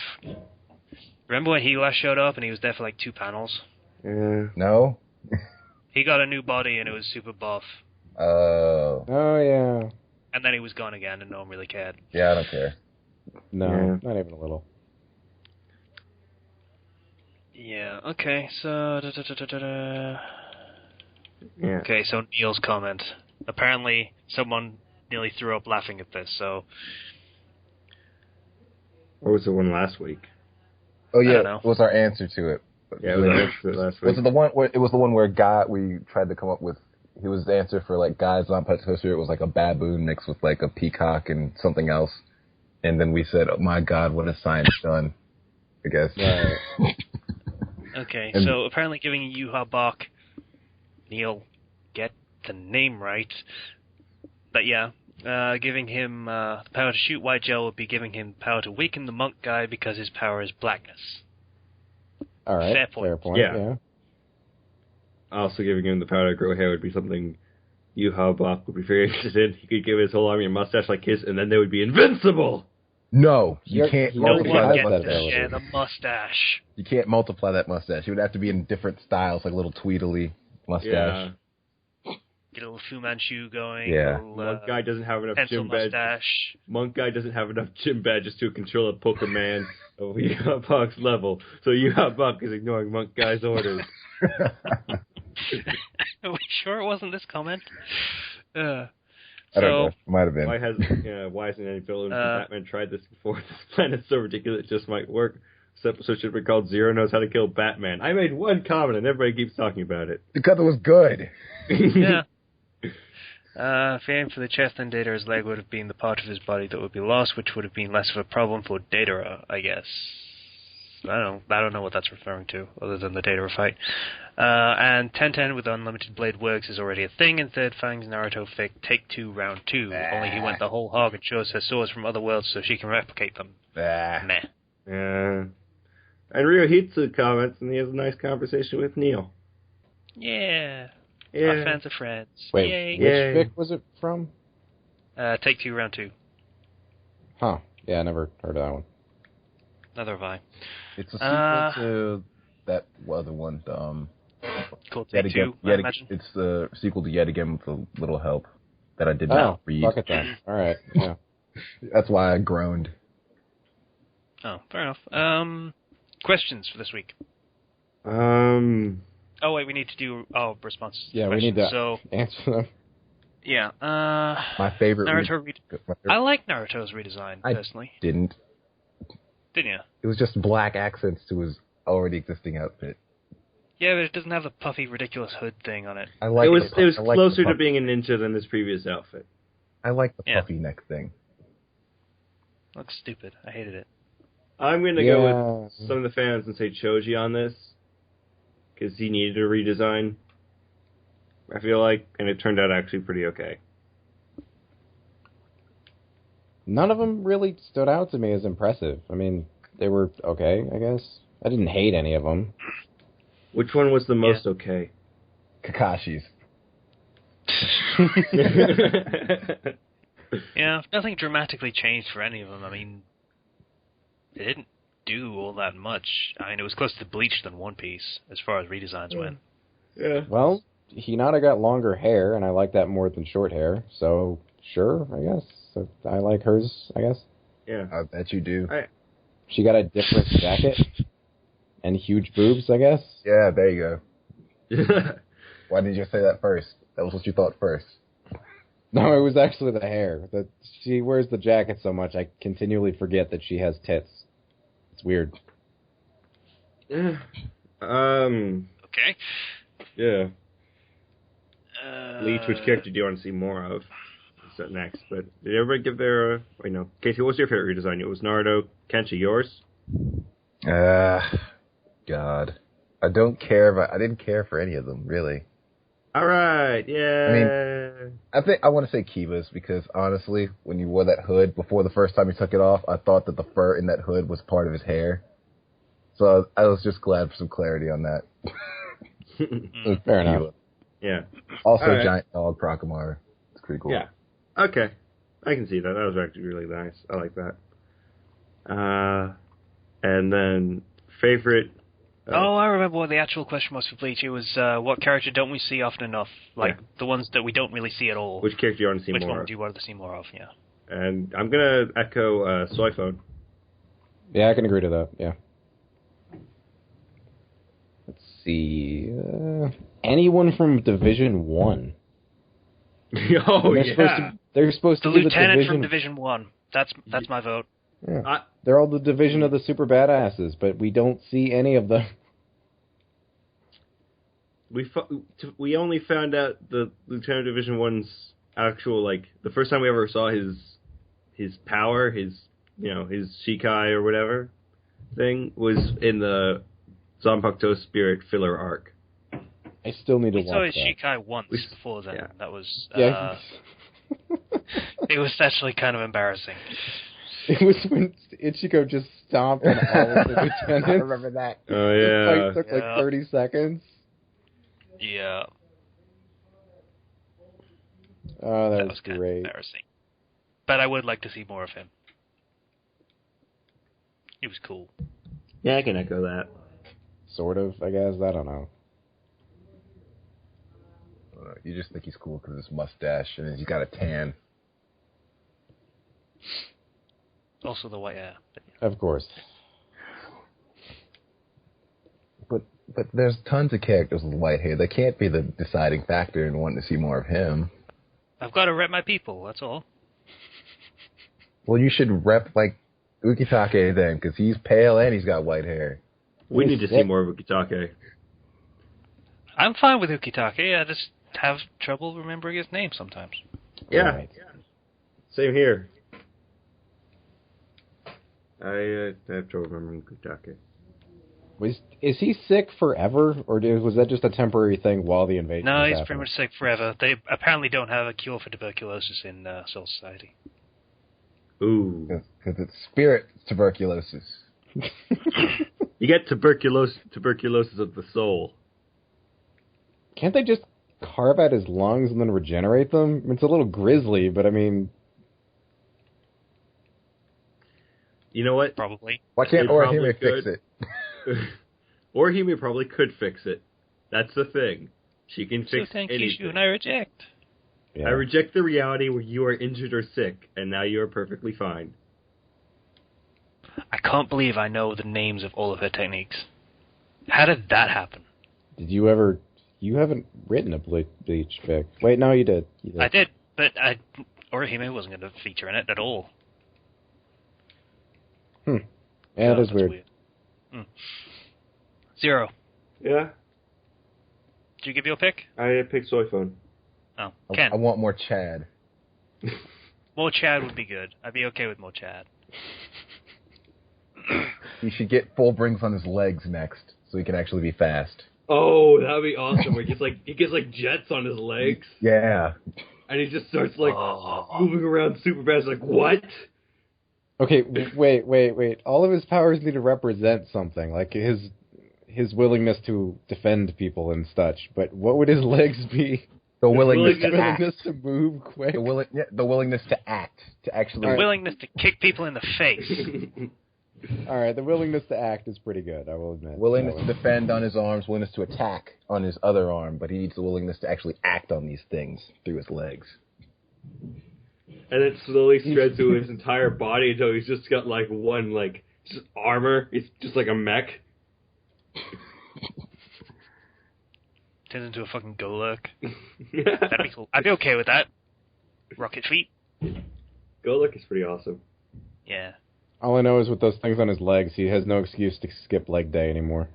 Remember when he last showed up and he was there for like 2 panels? Yeah. No? He got a new body and it was super buff. Oh. Oh, yeah. And then he was gone again and no one really cared. Yeah, I don't care. No, not even a little. Yeah, okay, so... Yeah. Okay, so Neil's comment. Apparently, someone nearly threw up laughing at this, so... What was the one last week? Oh, I yeah, don't know. it was our answer to it. Yeah, it was our answer to it last week. Was it the one where it was the one where we tried to come up with? It was the answer for like guys on Petcoaster. It was like a baboon mixed with like a peacock and something else, and then we said, "Oh my God, what has science done?" I guess. Right. Okay, And- so apparently giving Yuha Bach, Neil, get the name right, but yeah, giving him the power to shoot white gel would be giving him power to weaken the monk guy because his power is blackness. All right. Fair point. Yeah. Also giving him the power to grow hair would be something Yuha Bach would be very interested in. He could give his whole army a mustache like his, and then they would be invincible! No, you can't No multiply one that gets mustache. that ability. Yeah, the mustache. You can't multiply that mustache. It would have to be in different styles, like a little tweedly mustache. Yeah. Get a little Fu Manchu going. Yeah. Little, Monk guy doesn't have enough pencil gym badges. mustache. Monk guy doesn't have enough gym badges to control a Pokemon of Yuha Bach's level, so Yuha Bach is ignoring Monk guy's orders. Are we sure it wasn't this comment? I don't know. Might have been. Why hasn't any villain from Batman tried this before? This planet's so ridiculous it just might work. This episode should be called Zero Knows How to Kill Batman. I made one comment and everybody keeps talking about it. Because it was good. Yeah. If he aimed for the chest, then Data's leg would have been the part of his body that would be lost, which would have been less of a problem for Data, I guess. I don't know what that's referring to, other than the Data fight. And 10-10 with unlimited blade works is already a thing. Instead, Fang's Naruto fic Take 2 Round 2. Only he went the whole hog and shows her swords from other worlds so she can replicate them. Meh. Yeah. And Ryohitsu comments, and he has a nice conversation with Neil. Yeah. Yeah. Our fans are friends. Wait, Yay. which fic was it from? Take 2 Round 2. Huh. Yeah, I never heard of that one. Neither have I. It's a sequel to that other one. Called Yet Take Again. 2, I imagine. It's the sequel to Yet Again with a little help that I did not read. Fuck it then. All right. Yeah. That's why I groaned. Oh, fair enough. Questions for this week. Oh, wait, we need to do responses. Yeah, questions. we need to So, answer them. yeah. My favorite. Naruto I like Naruto's redesign, I personally. didn't. Didn't you? It was just black accents to his already existing outfit. Yeah, but it doesn't have the puffy, ridiculous hood thing on it. I like It was I like closer the to puffy- being a ninja than his previous outfit. I like the Yeah. puffy neck thing. Looks stupid. I hated it. I'm going to go with some of the fans and say Choji on this, because he needed a redesign. I feel like, and it turned out actually pretty okay. None of them really stood out to me as impressive. I mean, they were okay, I guess. I didn't hate any of them. Which one was the most okay? Kakashi's. Yeah, nothing dramatically changed for any of them. I mean, they didn't do all that much. I mean, it was closer to Bleach than One Piece, as far as redesigns went. Yeah. Well, Hinata got longer hair, and I like that more than short hair, so sure, I guess. So I like hers, I guess. Yeah. I bet you do. She got a different jacket and huge boobs, I guess. Yeah, there you go. Why didn't you say that first? That was what you thought first. No, it was actually the hair. That she wears the jacket so much, I continually forget that she has tits. It's weird. Okay. Yeah. Bleach, which character do you want to see more of? That's next. But did everybody give their... wait, no. Casey, what was your favorite redesign? It was Naruto. Kenshi, yours? God. I didn't care for any of them, really. All right, yeah. I mean, I think I want to say Kiva's because, honestly, when you wore that hood, before the first time he took it off, I thought that the fur in that hood was part of his hair. So I was just glad for some clarity on that. Fair enough. Yeah. Also, right. Giant Dog Prokamara. It's pretty cool. Yeah. Okay. I can see that. That was actually really nice. I like that. And then, favorite... I remember what the actual question was for Bleach. It was, what character don't we see often enough? Like, the ones that we don't really see at all. Which character do you want to see Which more one of? do you want to see more of, yeah. And I'm going to echo Soyphone. Yeah, I can agree to that, yeah. Let's see. Anyone from Division 1. Oh, They're supposed to The be the lieutenant division... from Division 1. That's my vote. Yeah. They're all the division of the super badasses, but we don't see any of them. We only found out the Lieutenant of Division 1's actual, like, the first time we ever saw his power, his Shikai or whatever thing, was in the Zanpakuto Spirit filler arc. I still need to watch that. We saw his Shikai once before then. Yeah. That was... Yeah. it was actually kind of embarrassing. It was when Ichigo just stomped on all of the lieutenants. I remember that. Oh, yeah. The fight took like 30 seconds. Yeah. Oh, that was great. Kind of embarrassing. But I would like to see more of him. He was cool. Yeah, I can echo that. Sort of, I guess. I don't know. You just think he's cool because of his mustache and he's got a tan. Also the white hair. Of course. But there's tons of characters with white hair. That can't be the deciding factor in wanting to see more of him. I've got to rep my people, that's all. Well, you should rep, like, Ukitake then, because he's pale and he's got white hair. We need to see more of Ukitake. I'm fine with Ukitake, I just have trouble remembering his name sometimes. Yeah. Right. Same here. I have trouble remembering Ukitake. Is he sick forever, or was that just a temporary thing while the invasion No, was he's happening? pretty much sick forever. They apparently don't have a cure for tuberculosis in Soul Society. Ooh. Because it's spirit tuberculosis. You get tuberculosis of the soul. Can't they just carve out his lungs and then regenerate them? I mean, it's a little grisly, but I mean... You know what? Probably. Why can't They probably Orihime fix could. it? Orihime probably could fix it. That's the thing. She can fix So thank anything. you, and I reject. Yeah. I reject the reality where you are injured or sick, and now you are perfectly fine. I can't believe I know the names of all of her techniques. How did that happen? Did you ever... You haven't written a Bleach fic. Wait, no, you did. I did, but Orihime wasn't going to feature in it at all. Yeah, So that is that's weird. 0. Yeah, Did you give your pick? I picked Soyphone. Oh, Ken. I want more Chad. More Chad would be good. I'd be okay with more Chad. He should get full brings on his legs next, so he can actually be fast. Oh, that'd be awesome. Where he gets jets on his legs. Yeah. And he just starts moving around super fast. Like, what? Okay, wait. All of his powers need to represent something, like his willingness to defend people and such. But what would his legs be? The willingness to move quick. The willingness to act, to actually. The willingness to kick people in the face. All right, the willingness to act is pretty good, I will admit. Willingness to defend on his arms, willingness to attack on his other arm, but he needs the willingness to actually act on these things through his legs. And it slowly spreads to his entire body until he's just got one just armor. It's just like a mech. Turns into a fucking Golurk. That'd be cool. I'd be okay with that. Rocket feet. Golurk is pretty awesome. Yeah. All I know is with those things on his legs, he has no excuse to skip leg day anymore.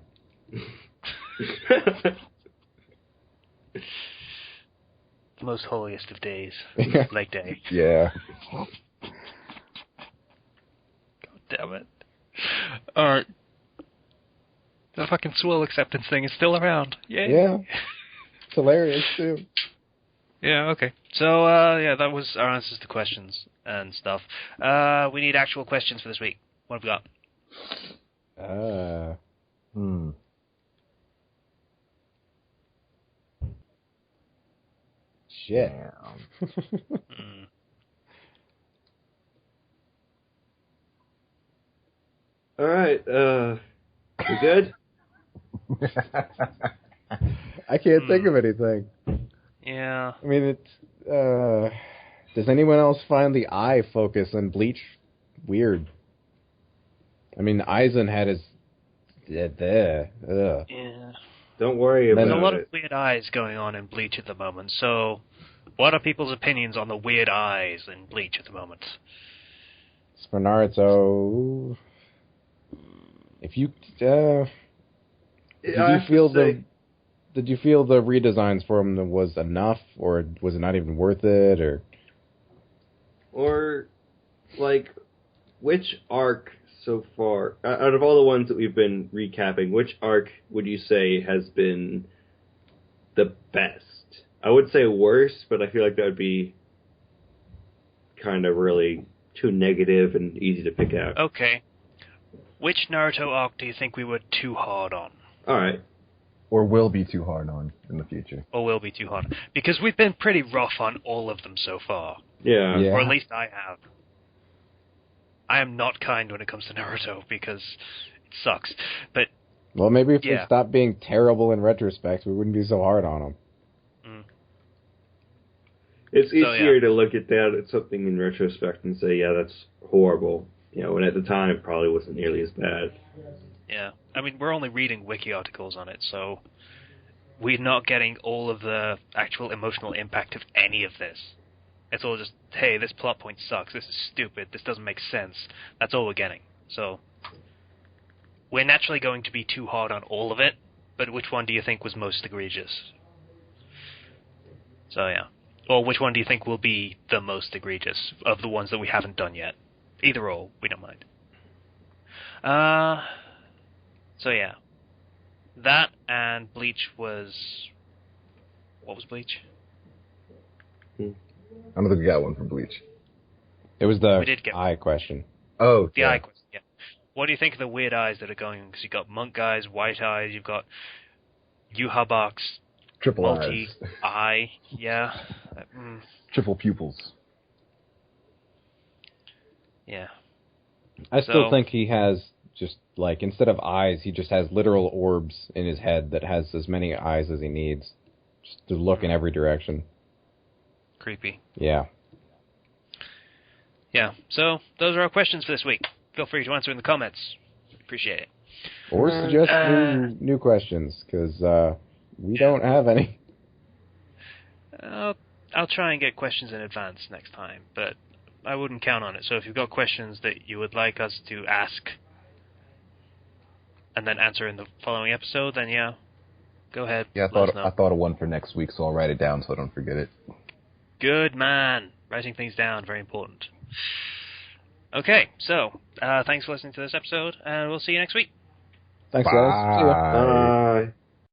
The most holiest of days. Leg day. Yeah. God damn it. Alright. The fucking swirl acceptance thing is still around. Yay. Yeah. It's hilarious, too. Yeah, okay. So, that was our answers to questions and stuff. We need actual questions for this week. What have we got? Shit. Alright, you good? I can't think of anything. Yeah. I mean, it's, does anyone else find the eye focus in Bleach weird? I mean, Aizen had his, there. Yeah. Don't worry about it. There's a lot of weird eyes going on in Bleach at the moment, so what are people's opinions on the weird eyes in Bleach at the moment? For Naruto, if you, did you feel the redesigns for him was enough, or was it not even worth it, or which arc so far, out of all the ones that we've been recapping, which arc would you say has been the best? I would say worst, but I feel like that would be kind of really too negative and easy to pick out. Okay. Which Naruto arc do you think we were too hard on? Alright. Or will be too hard on in the future. Or will be too hard. Because we've been pretty rough on all of them so far. Yeah. Or at least I have. I am not kind when it comes to Naruto, because it sucks. But well, maybe if we stopped being terrible in retrospect, we wouldn't be so hard on them. It's easier to look at that at something in retrospect and say, yeah, that's horrible. When at the time it probably wasn't nearly as bad. Yeah. I mean, we're only reading wiki articles on it, so we're not getting all of the actual emotional impact of any of this. It's all just, hey, this plot point sucks, this is stupid, this doesn't make sense. That's all we're getting. So, we're naturally going to be too hard on all of it, but which one do you think was most egregious? So, yeah. Or which one do you think will be the most egregious of the ones that we haven't done yet? Either or, we don't mind. So, yeah. That and Bleach was... What was Bleach? I don't think we got one for Bleach. It was the eye question. Oh, the eye question, yeah. What do you think of the weird eyes that are going? Because you've got monk eyes, white eyes, you've got Yuhabak's triple multi-eye, yeah. Triple pupils. Yeah. I still think he has just, instead of eyes, he just has literal orbs in his head that has as many eyes as he needs. Just to look in every direction. Creepy. Yeah. Yeah, so those are our questions for this week. Feel free to answer in the comments. Appreciate it. Or suggest new questions, because we don't have any. I'll try and get questions in advance next time, but I wouldn't count on it. So if you've got questions that you would like us to ask and then answer in the following episode, then yeah, go ahead. Yeah, I thought of one for next week, so I'll write it down so I don't forget it. Good man. Writing things down, very important. Okay, so thanks for listening to this episode, and we'll see you next week. Thanks, guys. See ya. Bye.